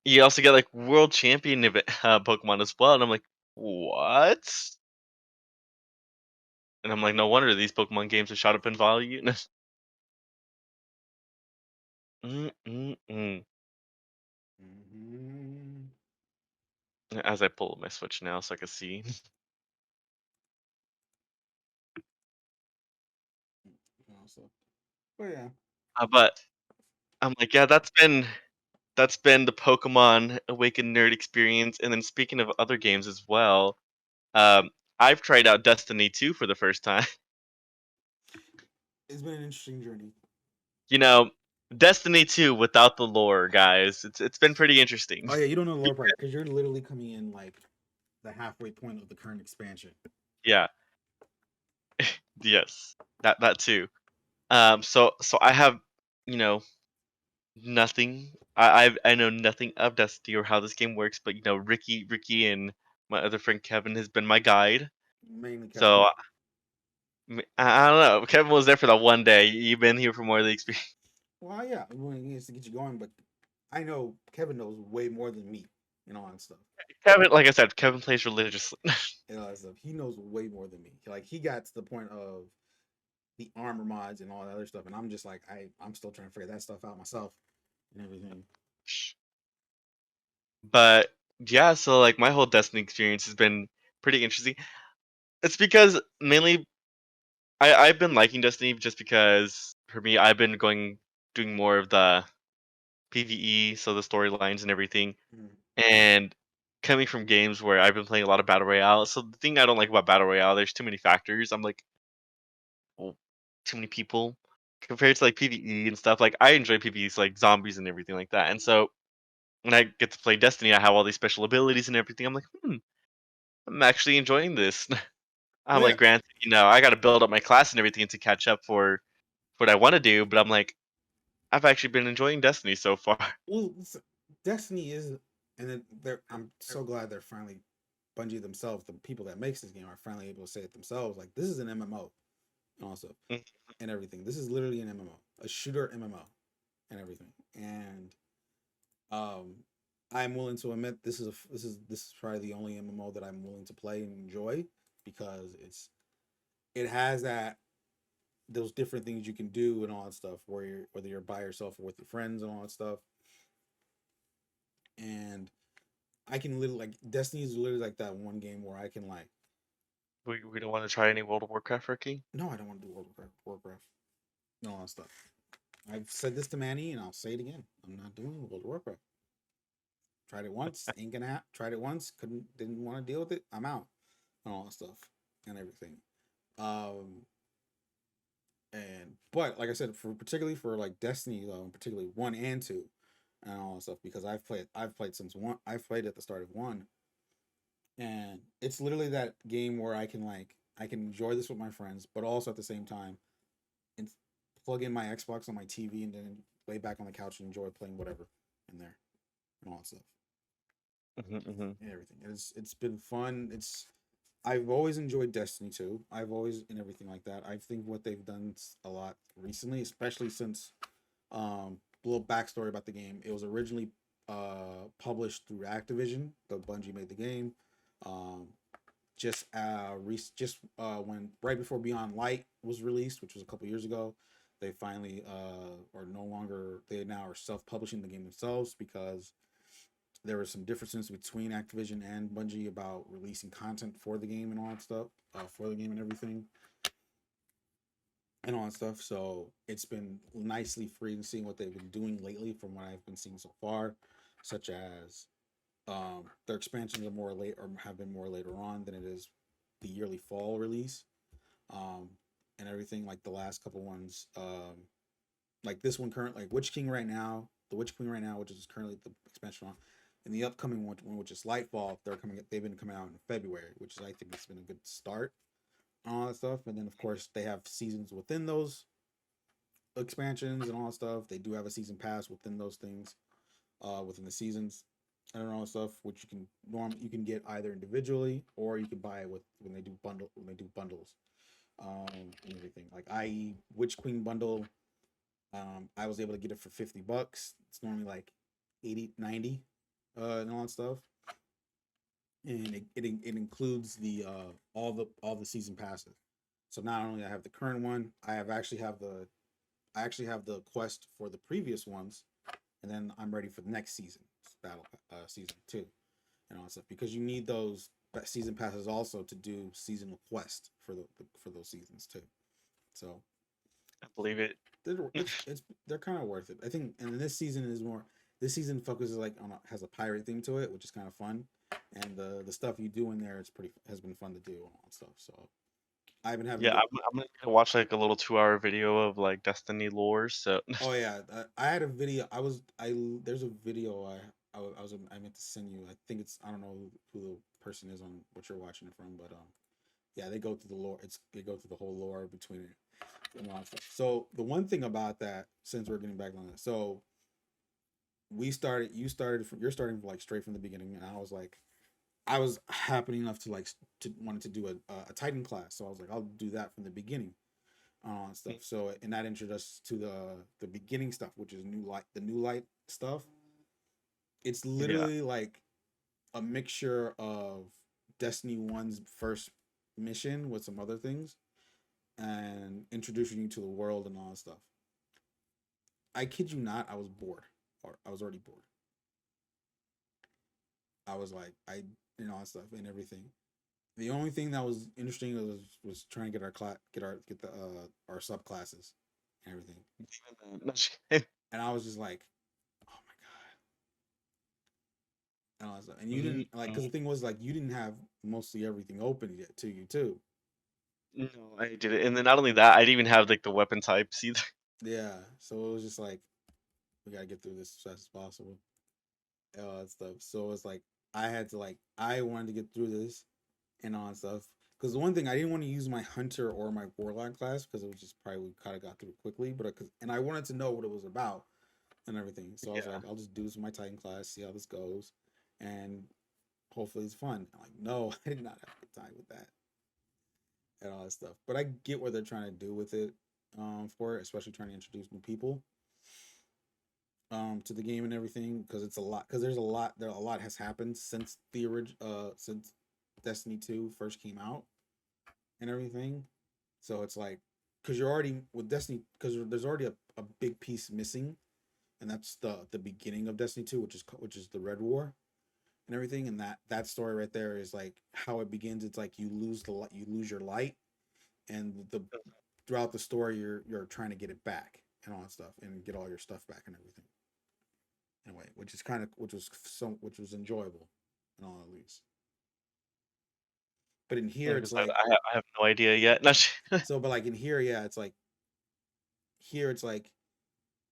You also get like world champion Pokemon as well, and I'm like, what? And I'm like, no wonder these Pokemon games have shot up in value. Mm-mm-mm. Mm-hmm. As I pull up my Switch now, so I can see. Also, but yeah, But I'm like, yeah, that's been the Pokemon Awakened nerd experience. And then speaking of other games as well, um, I've tried out Destiny 2 for the first time. it's been an interesting journey. You know, Destiny 2 without the lore, guys. It's been pretty interesting. Oh yeah, you don't know the lore part because you're literally coming in like the halfway point of the current expansion. Yeah. Yes. That too. So I have, you know, nothing. I know nothing of Destiny or how this game works, but Ricky and my other friend Kevin has been my guide. Mainly Kevin. So I don't know. Kevin was there for that one day. You've been here for more of the experience. Well, yeah, he needs to get you going, but I know Kevin knows way more than me and all that stuff. Kevin, like I said, Kevin plays religiously. And all that stuff. He knows way more than me. Like he got to the point of the armor mods and all that other stuff, and I'm just like I'm still trying to figure that stuff out myself and everything. But yeah, so like my whole Destiny experience has been pretty interesting. It's because mainly I've been liking Destiny just because for me I've been doing more of the PvE, so the storylines and everything. Mm. And coming from games where I've been playing a lot of battle royale, so the thing I don't like about battle royale, there's too many factors. I'm like, well, too many people compared to like PvE and stuff. Like I enjoy PvEs like zombies and everything like that. And so when I get to play Destiny, I have all these special abilities and everything. I'm like, I'm actually enjoying this. I'm Well, yeah. like, granted, I got to build up my class and everything to catch up for what I want to do, but I'm like, I've actually been enjoying Destiny so far. Well, Destiny is, and then I'm so glad they're finally Bungie themselves, the people that makes this game, are finally able to say it themselves. Like this is an MMO, and also and everything. This is literally an MMO, a shooter MMO, and everything. And um, I'm willing to admit this is probably the only MMO that I'm willing to play and enjoy because it has that those different things you can do and all that stuff whether you're by yourself or with your friends and all that stuff. And I can literally like Destiny is literally like that one game where I can like We don't want to try any World of Warcraft, Ricky. no, I don't want to do Warcraft, and all that stuff. I've said this to Manny and I'll say it again. I'm not doing World of Warcraft. Tried it once, ain't gonna happen. Tried it once, didn't want to deal with it. I'm out and all that stuff and everything. Um, And but like I said, for particularly for like Destiny though, and particularly 1 and 2 and all that stuff, because I've played since one. I've played at the start of 1, and it's literally that game where I can enjoy this with my friends, but also at the same time, and plug in my Xbox on my TV and then lay back on the couch and enjoy playing whatever in there and all that stuff Hmm. and everything. It's been fun. I've always enjoyed Destiny 2. I've always and everything like that. I think what they've done a lot recently, especially since a little backstory about the game. It was originally published through Activision. The Bungie made the game. Um, when right before Beyond Light was released, which was a couple years ago, they finally are no longer. They now are self-publishing the game themselves because there were some differences between Activision and Bungie about releasing content for the game and all that stuff, for the game and everything and all that stuff. So it's been nicely free and seeing what they've been doing lately from what I've been seeing so far, such as their expansions are more late or have been more later on than it is the yearly fall release, um, and everything like the last couple ones, like this one current like Witch King right now, the Witch Queen right now, which is currently the expansion on, and the upcoming one, which is Lightfall, they've been coming out in February, which is I think it's been a good start and all that stuff. And then of course they have seasons within those expansions and all that stuff. They do have a season pass within those things, within the seasons and all that stuff, which you can get either individually or you can buy it with when they do bundles, and everything. Like I.e. Witch Queen bundle, I was able to get it for $50. It's normally like 80, 90, and all that stuff. And it includes the all the season passes. So not only I have the current one, I actually have the quest for the previous ones, and then I'm ready for the next season, battle season 2, and all that stuff because you need those season passes also to do seasonal quest for for those seasons too. So I believe it. they're kind of worth it, I think. And this season is more. This season focuses like has a pirate theme to it, which is kind of fun, and the stuff you do in there has been fun to do and all that stuff. So I've been having Yeah, good. I'm gonna watch like a little 2 hour video of like Destiny lore. So Oh yeah, I had a video. There's a video I meant to send you. I think it's I don't know who the person is on what you're watching it from, but yeah, they go through the lore. They go through the whole lore between it and all that stuff. So the one thing about that, since we're getting back on that, so you're starting like straight from the beginning, and I was happy enough to to wanted to do a Titan class, so I was like, I'll do that from the beginning and stuff. So and that introduced us to the beginning stuff, which is the new light stuff. It's yeah, literally like a mixture of Destiny 1's first mission with some other things and introducing you to the world and all that stuff. I kid you not, I was bored. Or I was already bored. I was like, all that stuff and everything. The only thing that was interesting was trying to get get the our subclasses and everything. And I was just like, oh my god, and all that stuff. And you didn't like because the thing was like you didn't have mostly everything open yet to you too. no, I did it. And then not only that, I didn't even have like the weapon types either. Yeah, so it was just like we gotta get through this as fast as possible and all that stuff. So it's like I wanted to get through this and all that stuff. Because the one thing I didn't want to use my hunter or my warlock class because it was just probably we kind of got through it quickly. But and I wanted to know what it was about and everything. So I was Yeah. like, I'll just do this with my Titan class, see how this goes, and hopefully it's fun. I'm like, no, I did not have a good time with that and all that stuff. But I get what they're trying to do with it, for it, especially trying to introduce new people to the game and everything because it's a lot because a lot has happened since since Destiny 2 first came out and everything. So it's like because you're already with Destiny because there's already a big piece missing, and that's the beginning of Destiny 2, which is the Red War and everything. And that story right there is like how it begins. It's like you lose your light, and the throughout the story you're trying to get it back and all that stuff and get all your stuff back and everything. Anyway, which was enjoyable and all at least. But in here Like I it's said, like I have no idea yet. but like in here, yeah, it's like here it's like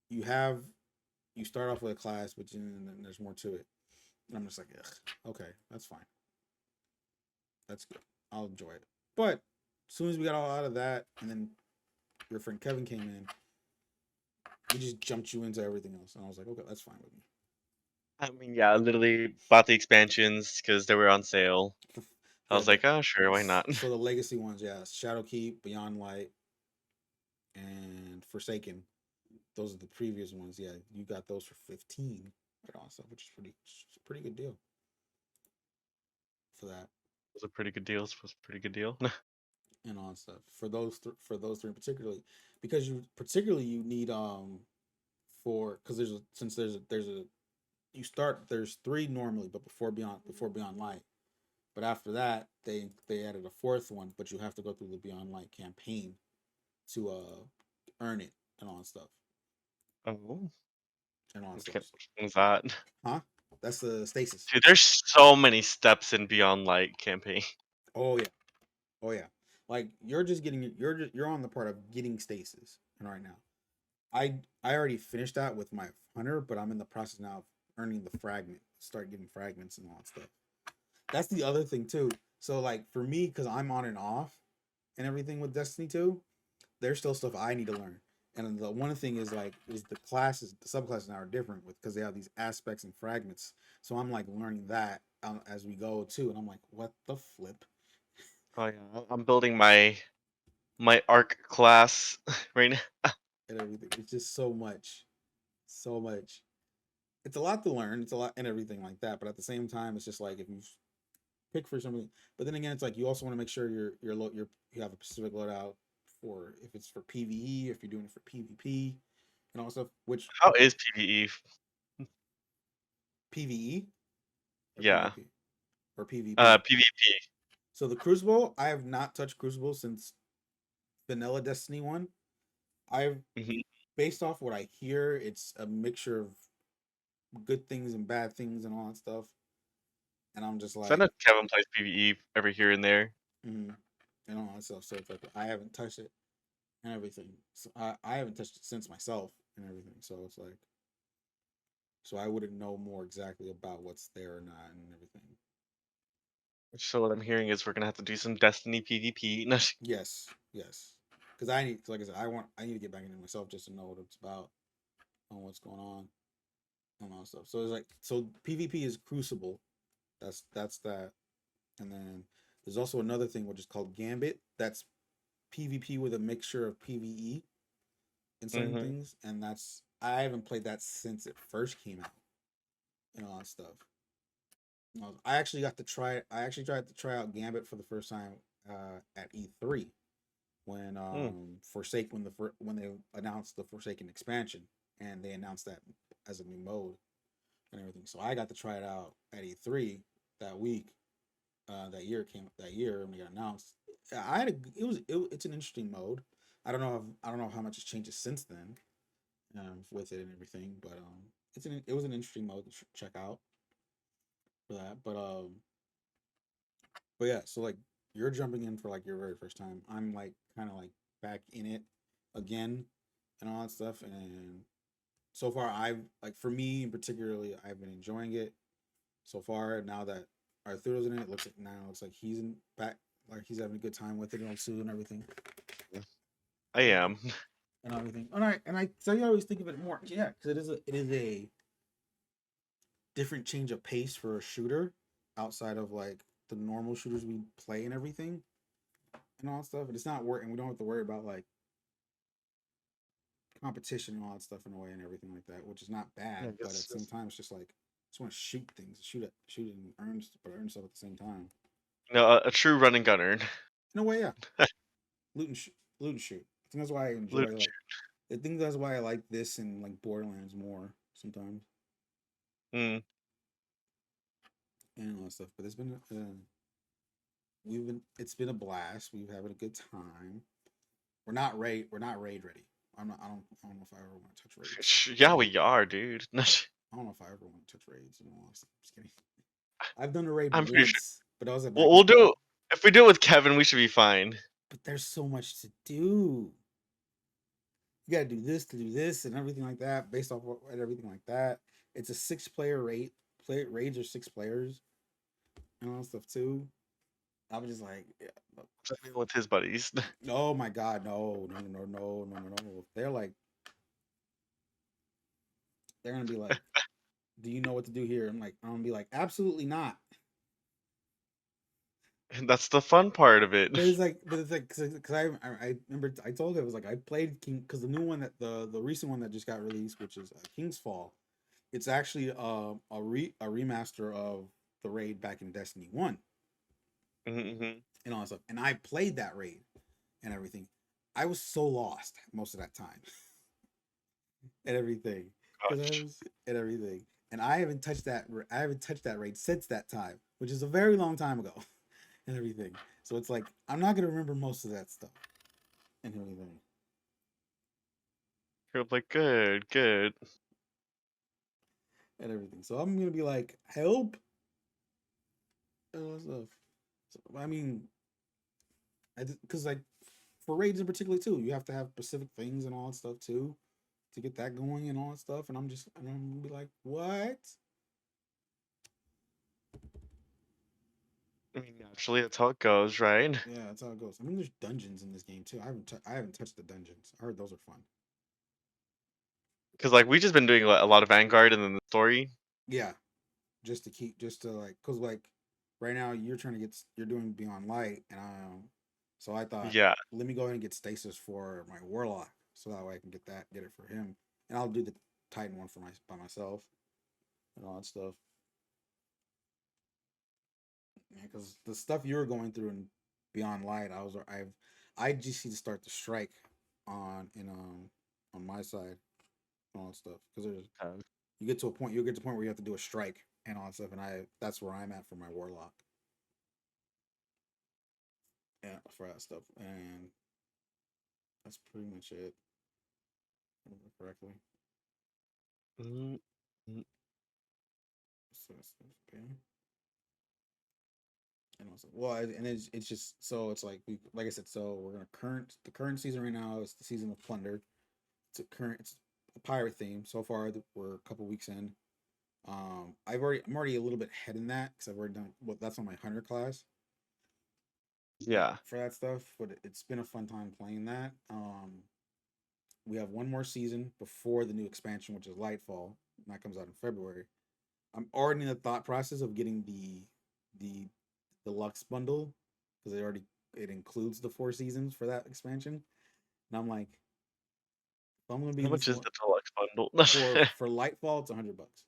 you have you start off with a class, but then there's more to it. And I'm just like, ugh, okay, that's fine. That's good. I'll enjoy it. But as soon as we got all out of that, and then your friend Kevin came in, he just jumped you into everything else. And I was like, okay, that's fine with me. I mean, yeah, I literally bought the expansions because they were on sale. I Yeah, was like, oh, sure, why not? so the legacy ones, yeah, Shadowkeep, Beyond Light, and Forsaken. Those are the previous ones. Yeah, you got those for 15 right on stuff, which is a pretty good deal for that It was a pretty good deal. It was a pretty good deal. and on stuff for for those three particularly, because you need for because there's a you start there's three normally, but before Beyond Light, but after that they added a fourth one, but you have to go through the Beyond Light campaign to earn it and all that stuff Oh, and all that stuff. which one's that? Huh? That's the stasis. Dude, there's so many steps in Beyond Light campaign. Oh yeah. Oh yeah. Like you're just getting you're on the part of getting stasis and right now. I already finished that with my hunter, but I'm in the process now of earning the fragment. Start getting fragments and all that stuff. That's the other thing too. So like for me, because I'm on and off and everything with Destiny 2, there's still stuff I need to learn. And the one thing is like is the classes, the subclasses now are different with because they have these aspects and fragments. So I'm like learning that as we go too, and I'm like, what the flip Oh yeah, I'm building my arc class right now. and everything. It's just so much, so much. It's a lot to learn. It's a lot and everything like that. But at the same time, it's just like if you pick for something, but then again, it's like you also want to make sure you have a specific loadout for if it's for PVE, if you're doing it for PvP, and all stuff. Which How is PvE? PVE or Yeah, PvP or PvP. PvP. So the Crucible, I have not touched Crucible since Vanilla Destiny 1. I've Hmm. based off what I hear, it's a mixture of good things and bad things and all that stuff. And I'm just So I like, know Kevin plays PvE every here and there. mm, and all that stuff. So it's like I haven't touched it and everything. So I haven't touched it since myself and everything. So it's like, so I wouldn't know more exactly about what's there or not and everything. So what I'm hearing is we're gonna have to do some Destiny PvP. No, Yes, yes. Because like I said, I need to get back into myself just to know what it's about and what's going on and all that stuff. So it's like, so PvP is Crucible. That's that. And then there's also another thing which is called Gambit. That's PvP with a mixture of PvE in certain hmm things, and that's I haven't played that since it first came out and all that stuff. I actually got to try. I actually tried to try out Gambit for the first time at E3 when Mm. Forsake when they announced the Forsaken expansion and they announced that as a new mode and everything. So I got to try it out at E3 that week. That year when it got announced. I had a it's an interesting mode. I don't know how much has changed since then with it and everything, but it was an interesting mode to check out for that. But yeah, so like you're jumping in for like your very first time. I'm like kind of like back in it again and all that stuff. And so far, I've like for me particularly, I've been enjoying it so far. Now that Arturo's in it, looks like he's in back, like he's having a good time with it and too and everything I am. and everything. And I so you always think of it more, yeah, because it is a different change of pace for a shooter outside of like the normal shooters we play and everything and all that stuff. And it's not working. We don't have to worry about like competition and all that stuff in a way and everything like that, which is not Yeah, I bad. But at guess the same time, it's just like I just want to shoot things, shoot it, and earn stuff at the same time. a true running gunner. In a way, yeah, loot and shoot. I think that's why I enjoy Lit- like. I think that's why I like this and like Borderlands more sometimes Mm. and all that stuff. But we've been it's been a blast. We've having a good time. We're not raid ready. I don't know if I ever want to touch raids. Yeah, we are, dude. I don't know if I ever want to touch raids. In all honesty. Just kidding. I've done a raid I'm pretty sure once, but I was we'll, back in. we'll do. If we do it with Kevin, we should be fine. But there's so much to do. You got to do this to do this and everything like that, based off and everything like that. It's a 6 player rate. Raids are 6 players and all that stuff too. I was just like, yeah, Playing with his buddies. oh my god, no, no, no, no, no, no, no. They're gonna be like, do you know what to do here? I'm gonna be like, absolutely not. And that's the fun part of it. But it's like, because I remember I told her, it was like I played King, because the new one that the recent one that just got released, which is King's Fall. It's actually a remaster of the raid back in Destiny 1 Mm-hmm. and all that stuff. And I played that raid and everything. I was so lost most of that time and everything, because I Gosh. was and everything. And I haven't touched that. I haven't touched that raid since that time, which is a very long time ago, and everything. So it's like I'm not gonna remember most of that stuff and everything. You're like, good, good. And everything. So I'm gonna be like, help and all that stuff. So, I mean, because like for raids in particular too, you have to have specific things and all that stuff too to get that going and all that stuff. And I'm gonna be like, what? I mean, naturally, that's how it goes, right? Yeah, that's how it goes. I mean, there's dungeons in this game too. I haven't touched the dungeons. I heard those are fun. Because like we just been doing a lot of Vanguard and then the story. Yeah, just to like, cause like right now you're doing Beyond Light, and so I thought, Yeah. let me go ahead and get stasis for my Warlock, so that way I can get it for him, and I'll do the Titan one for by myself and all that stuff. Yeah, because the stuff you were going through in Beyond Light, I just need to start the strike on my side and all that stuff, because there's you'll get to a point where you have to do a strike and all that stuff, and that's where I'm at for my Warlock. Yeah, for that stuff, and that's pretty much it. Correctly. Mm-hmm. So okay. And also, well, and it's just so it's like I said. So we're gonna the current season right now is the season of Plunder. It's a pirate theme. So far, we're a couple weeks in. I'm already a little bit ahead in that because I've already done. Well, that's on my hunter class Yeah. for that stuff. But it's been a fun time playing that. We have one more season before the new expansion, which is Lightfall, and that comes out in February. I'm already in the thought process of getting the deluxe bundle because it includes the 4 seasons for that expansion. And I'm like, if I'm gonna be How in this much is one the deluxe bundle? for Lightfall, it's $100.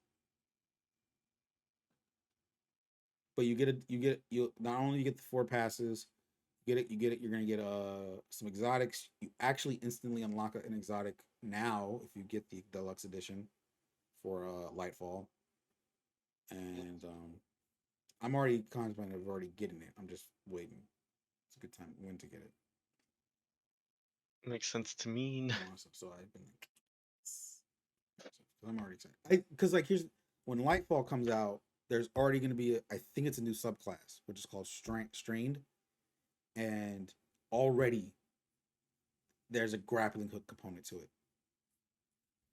But you not only you get the 4 passes, you're gonna get some exotics. You actually instantly unlock an exotic now if you get the deluxe edition for Lightfall. And I'm already contemplating of already getting it. I'm just waiting. It's a good time when to get it. Makes sense to me. Awesome. So I've been like, I'm already excited. Because like here's when Lightfall comes out, there's already going to be I think it's a new subclass which is called Strained, and already there's a grappling hook component to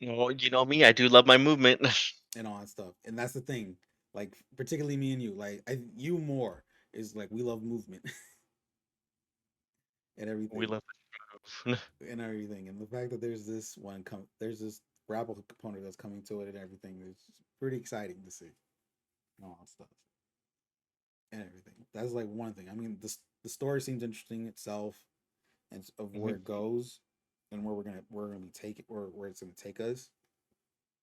it Well, you know me, I do love my movement. and all that stuff. And that's the thing, like particularly me and you, like you more is like we love movement and We everything love to move. and everything. And the fact that there's this grapple component that's coming to it and everything is pretty exciting to see and all that stuff and everything. That's like one thing. I mean, the story seems interesting itself and of where Mhm. it goes and where we're gonna be take it where it's gonna take us.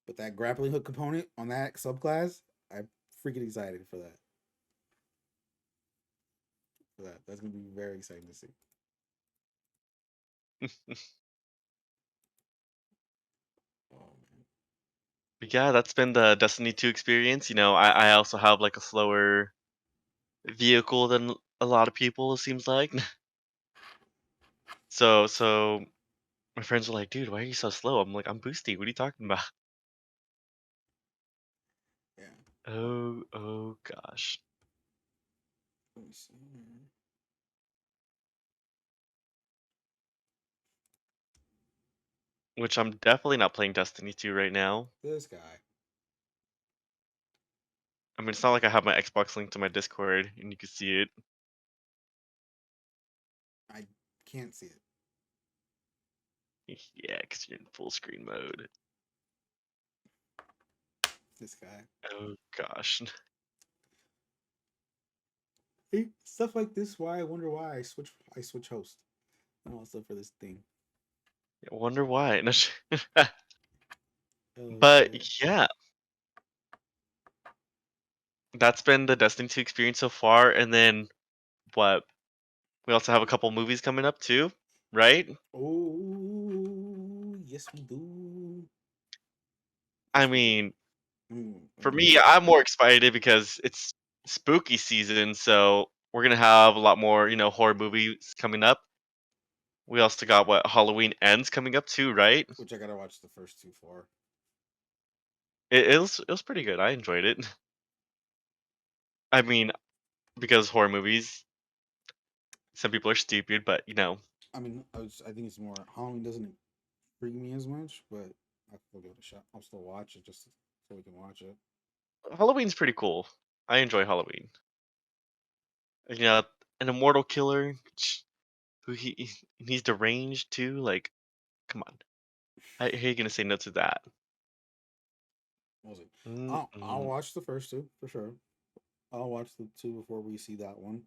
But that grappling hook component on that subclass, I'm freaking excited for that. For that, that's gonna be very exciting to see. Oh man, But yeah, that's been the Destiny 2 experience. You know, I also have like a slower vehicle than a lot of people, it seems like. So my friends are like, dude, why are you so slow? I'm like, I'm boosty. What are you talking about? yeah. Oh gosh. Let me see. which I'm definitely not playing Destiny 2 right now. This guy. I mean, it's not like I have my Xbox linked to my Discord and you can see it. I can't see it. Yeah, because you're in full screen mode. This guy. Oh gosh. Hey, stuff like this. Why I wonder why I switch host and all stuff for this thing. I wonder why. No, Oh but shit. yeah, that's been the Destiny 2 experience so far. And then what? We also have a couple movies coming up too, right? Oh yes we do. I Yes we do. mean, Let for me me, I'm more excited because it's spooky season, so we're gonna have a lot more, horror movies coming up. We also got what Halloween Ends coming up too, right? which I gotta watch the first two for. It was pretty good. I enjoyed it. I mean, because horror movies, some people are stupid, but I mean, I think it's more Halloween doesn't intrigue me as much, but I'll still give it a shot. I'll still watch it just so we can watch it. Halloween's pretty cool. I enjoy Halloween. You know, an immortal killer who he's deranged too. Like, come on, how are you gonna say no to that? We'll see. I'll Mm-mm. watch the first two for sure. I'll watch the two before we see that one.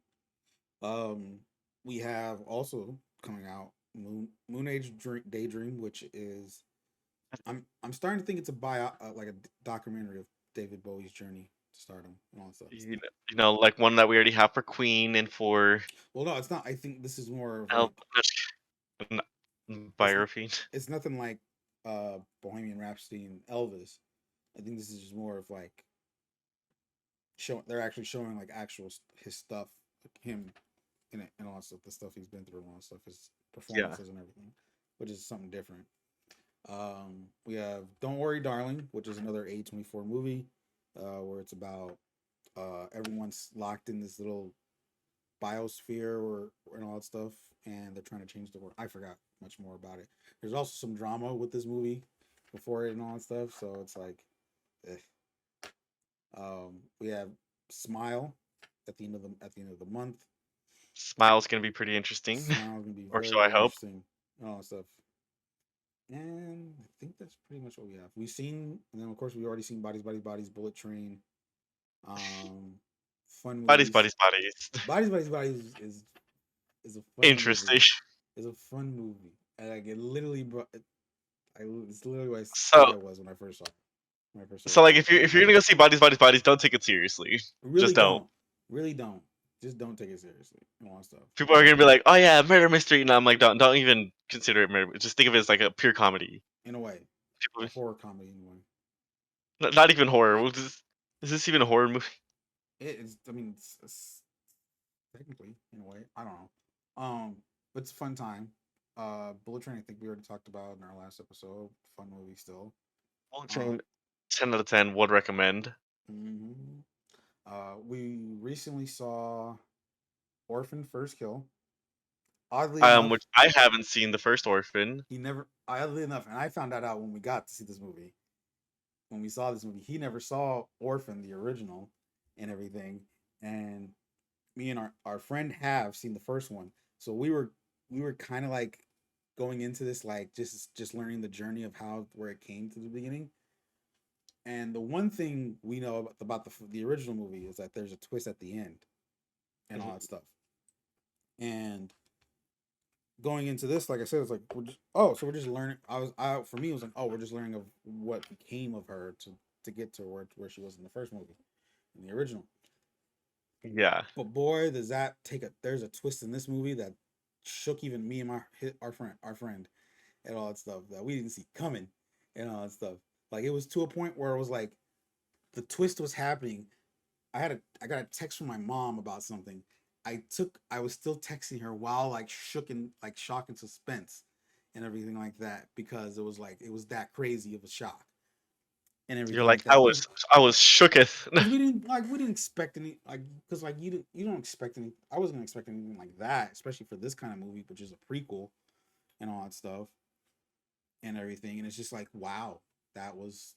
Um, we have also coming out Moon Age Daydream, which is I'm starting to think it's a like a documentary of David Bowie's journey to stardom and all that stuff. Like one that we already have for Queen and for Well, no, it's not. I think this is more of El like it's biography. it's nothing like Bohemian Rhapsody and Elvis. I think this is just more of like they're actually showing like his stuff, like him and all that stuff, the stuff he's been through and all that stuff, his Yeah, performances and everything, which is something different. We have Don't Worry Darling, which is another A24 movie, where it's about everyone's locked in this little biosphere and all that stuff, and they're trying to change the world. I forgot much more about it. There's also some drama with this movie before it and all that stuff, so it's like, eh. We have Smile at the end of the month. Smile's gonna be pretty interesting, Smile's gonna be or very so I very hope. interesting and all that stuff. And I think that's pretty much what we have. We've seen, and then of course we've already seen Bodies, Bullet Train, um, fun Bodies, movies. bodies, bodies. Bodies is a fun movie. Interesting. It's a fun movie, and like it literally brought. It's literally what So, I was when I first saw it. When I first started so like watching if it. you're gonna go see Bodies, bodies, bodies, don't take it seriously. Really Just don't. don't, really don't. Just don't take it seriously and all that stuff. People are gonna be like, "Oh yeah, murder mystery," and I'm like, "Don't even consider it murder. Just think of it as like a pure comedy." In a way, a People, horror comedy in a way. not even horror. Is this even a horror movie? It is. I mean, it's technically in a way. I don't know. But it's a fun time. Bullet Train. I think we already talked about in our last episode. Fun movie still. Bullet Uh, Train, 10 out of 10 would recommend. mhm. We recently saw Orphan First Kill. Oddly enough, Which I haven't seen the first Orphan. he never. Oddly enough, and I found that out when we got to see this movie. When we saw this movie, he never saw Orphan, the original, and everything. And me and our friend have seen the first one, so we were kind of like going into this like just learning the journey of how where it came to the beginning. And the one thing we know about the original movie is that there's a twist at the end and all Mhm. that stuff. And going into this, like I said, it's like so we're just learning. I for me it was like, oh, we're just learning of what became of her to get to where she was in the first movie, in the original. Yeah, But boy, does that take a there's a twist in this movie that shook even me and our friend and all that stuff that we didn't see coming and all that stuff. Like it was to a point where it was like the twist was happening. I got a text from my mom about something. I was still texting her while like shook and like shock and suspense and everything like that because it was that crazy of a shock and you're everything like like that because I was shooketh. we didn't expect any like because like you don't expect any. I wasn't gonna expect anything like that, especially for this kind of movie, which is a prequel and all that stuff. and everything, and it's just like, wow, that was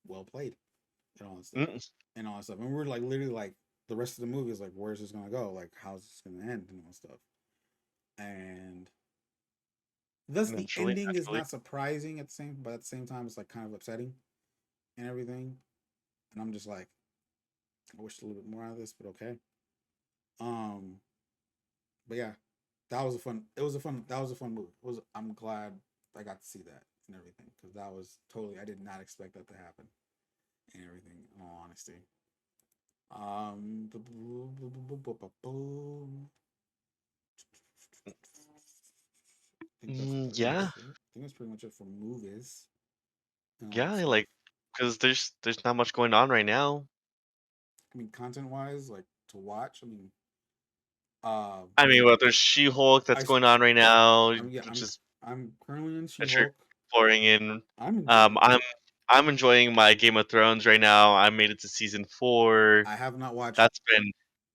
well played and all that stuff Mm, and all that stuff. And we're like literally like the rest of the movie is like, where's this gonna go? Like, how's this gonna end and all that stuff. And thus the naturally, ending is naturally. not surprising at the same, but at the same time, it's like kind of upsetting and everything. And I'm just like, I wish a little bit more out of this, but okay. Um, but yeah, that was a fun. It was a fun. That was a fun movie. It was. I'm glad I got to see that and everything because that was totally. I did not expect that to happen and everything. In all honesty. I think that's pretty Yeah, much it. I think that's pretty much it for movies and all that yeah, stuff. like because there's not much going on right now. I mean, content wise, like to watch. I mean, uh, I mean, well, there's She-Hulk I that's going on right now, I'm yeah which is I'm currently in that you're She-Hulk. exploring in. I'm Um, enjoying it. I'm I'm enjoying my Game of Thrones right now. I made it to season 4. I have not watched. That's been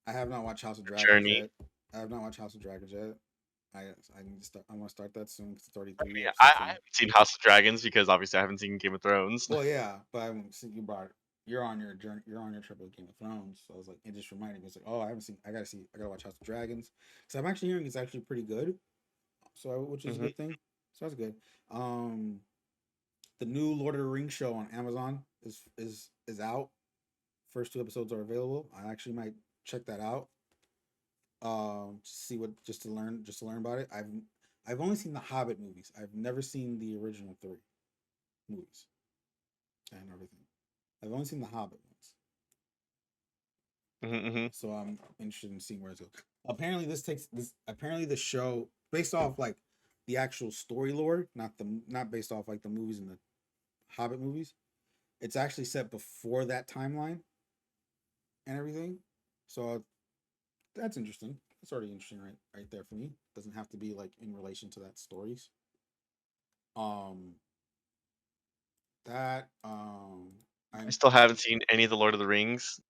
I have not watched House of a Dragons journey. yet. I have not watched House of Dragons yet. I need to start. I want to start that soon because it's already I three mean, I episodes in. haven't seen House of Dragons because obviously I haven't seen Game of Thrones. Well, yeah, but I haven't seen you brought. You're on your journey. You're on your trip with Game of Thrones. So I was like, it just reminded me. It's like, oh, I haven't seen. I gotta see. I gotta watch House of Dragons because I'm actually hearing it's actually pretty good. So which is a Hmm. good thing. So that's good. Um, the new Lord of the Rings show on Amazon is out. First two episodes are available. I actually might check that out. To see what just to learn about it. I've only seen the Hobbit movies. I've never seen the original three movies and everything. I've only seen the Hobbit ones, Hmm. so I'm interested in seeing where it's going. Apparently, this takes this. Apparently, the show based off like the actual story lore, not based off like the movies and the Hobbit movies. It's actually set before that timeline and everything. So that's interesting. That's already interesting, right there for me. Doesn't have to be like in relation to that stories. Um, that I I'm still haven't seen any of the Lord of the Rings.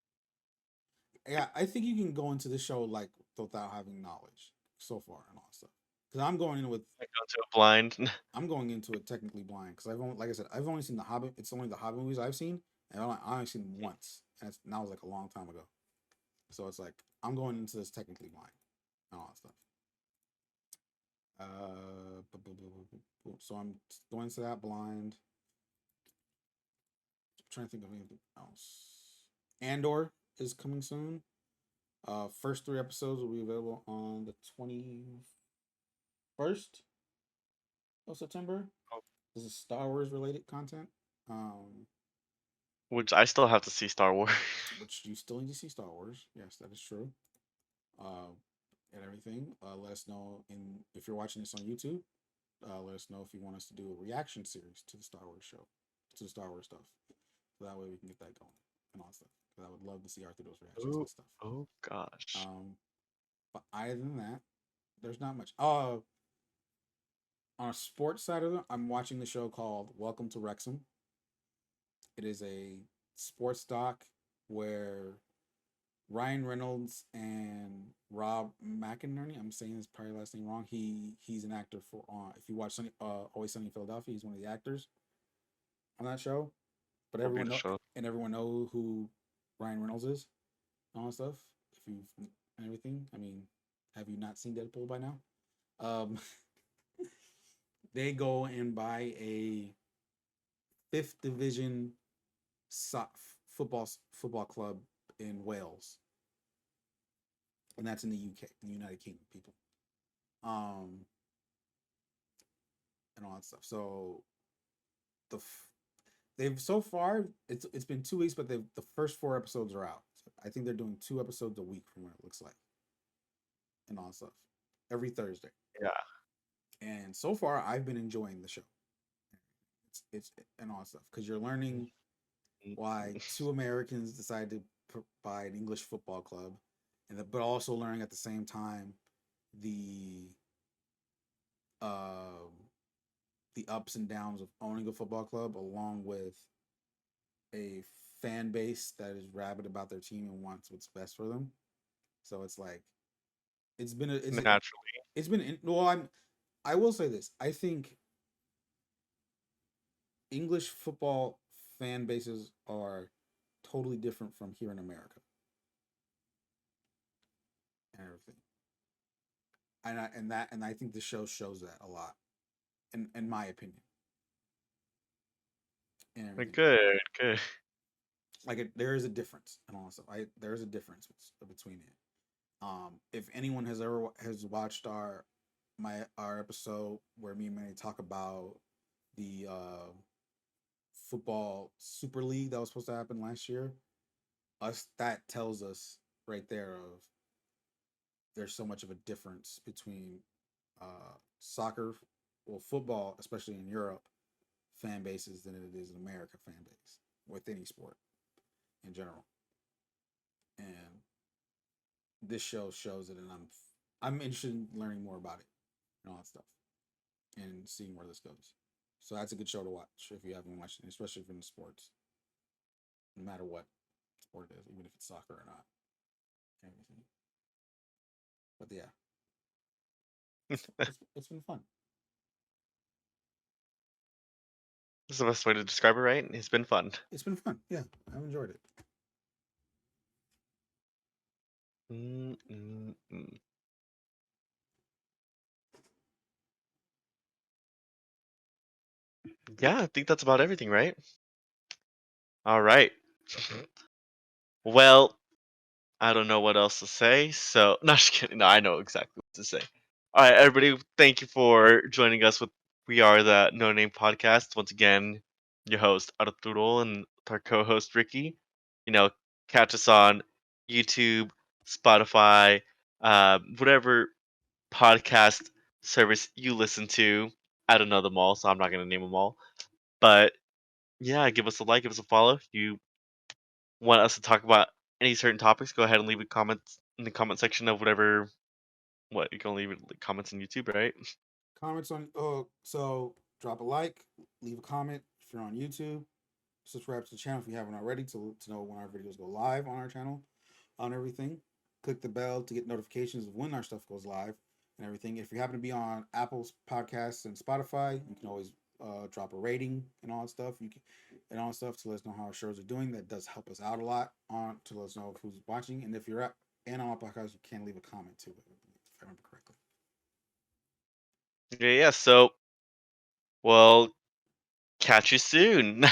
yeah, I think you can go into the show like without having knowledge so far and all that stuff. Because I go to a blind. I'm going into it technically blind because I've only like I said I've only seen the Hobbit. It's only the Hobbit movies I've seen, and I only seen them once, and that was like a long time ago. So it's like I'm going into this technically blind and all that stuff. So I'm going into that blind. I'm trying to think of anything else. Andor is coming soon. First three episodes will be available on the 21st of September. This is Star Wars related content. Um, Which I still have to see Star Wars. which you still need to see Star Wars. Yes, that is true. Uh, and everything. Let us know if you're watching this on YouTube. Let us know if you want us to do a reaction series to the Star Wars show, to the Star Wars stuff. So that way we can get that going and all that stuff. Because I would love to see Arturo's reactions Oh, and stuff. oh gosh. Um, but other than that, there's not much. On a sports side of it, I'm watching the show called Welcome to Wrexham. It is a sports doc where Ryan Reynolds and Rob McInerney. I'm saying his probably last name wrong. He's an actor for if you watch Always Sunny in Philadelphia, he's one of the actors on that show. But Will be the show. everyone know who Ryan Reynolds is and all that stuff. If you've and everything, I mean, have you not seen Deadpool by now? Um, they go and buy a fifth division football club in Wales, and that's in the UK, the United Kingdom, people. Um, and all that stuff. So the they've so far it's been 2 weeks, but the first four episodes are out. So I think they're doing two episodes a week from what it looks like, and all that stuff every Thursday. Yeah. And so far, I've been enjoying the show. It's and all that stuff because you're learning why two Americans decided to buy an English football club, but also learning at the same time the um the ups and downs of owning a football club, along with a fan base that is rabid about their team and wants what's best for them. So it's like it's been a Naturally. it's been well. I will say this. I think English football fan bases are totally different from here in America and everything. And I think the show shows that a lot, in my opinion, and everything. Good, good. There is a difference and all that stuff. There is a difference between it. If anyone has watched our episode where me and Manny talk about the football Super League that was supposed to happen last year, that tells us right there of there's so much of a difference between soccer, well, football, especially in Europe, fan bases than it is in America fan base with any sport in general. And this show shows it, and I'm interested in learning more about it and all that stuff, and seeing where this goes. So that's a good show to watch if you haven't watched it, especially if you're into sports, no matter what sport it is, even if it's soccer or not. Everything. But yeah, it's been fun. This is the best way to describe it, right? It's been fun. It's been fun. Yeah, I've enjoyed it. Yeah, I think that's about everything, right? All right. Well, I don't know what else to say, so not just kidding. No, I know exactly what to say. All right, everybody, thank you for joining us with We Are the No Name Podcast. Once again, your host Arturo and our co-host Ricky. You know, catch us on YouTube, Spotify, whatever podcast service you listen to. I don't know them all, so I'm not gonna name them all. But yeah, give us a like, give us a follow. If you want us to talk about any certain topics, go ahead and leave a comment in the comment section of whatever. What you can leave comments on YouTube, right? Comments on so drop a like, leave a comment if you're on YouTube, subscribe to the channel if you haven't already to know when our videos go live on our channel, on everything. Click the bell to get notifications of when our stuff goes live and everything. If you happen to be on Apple's podcasts and Spotify, you can always drop a rating and all that stuff. You can and all that stuff to let us know how our shows are doing. That does help us out a lot on to let us know who's watching. And if you're at and on our podcast, you can leave a comment too, if I remember correctly. Yeah. So, well, catch you soon.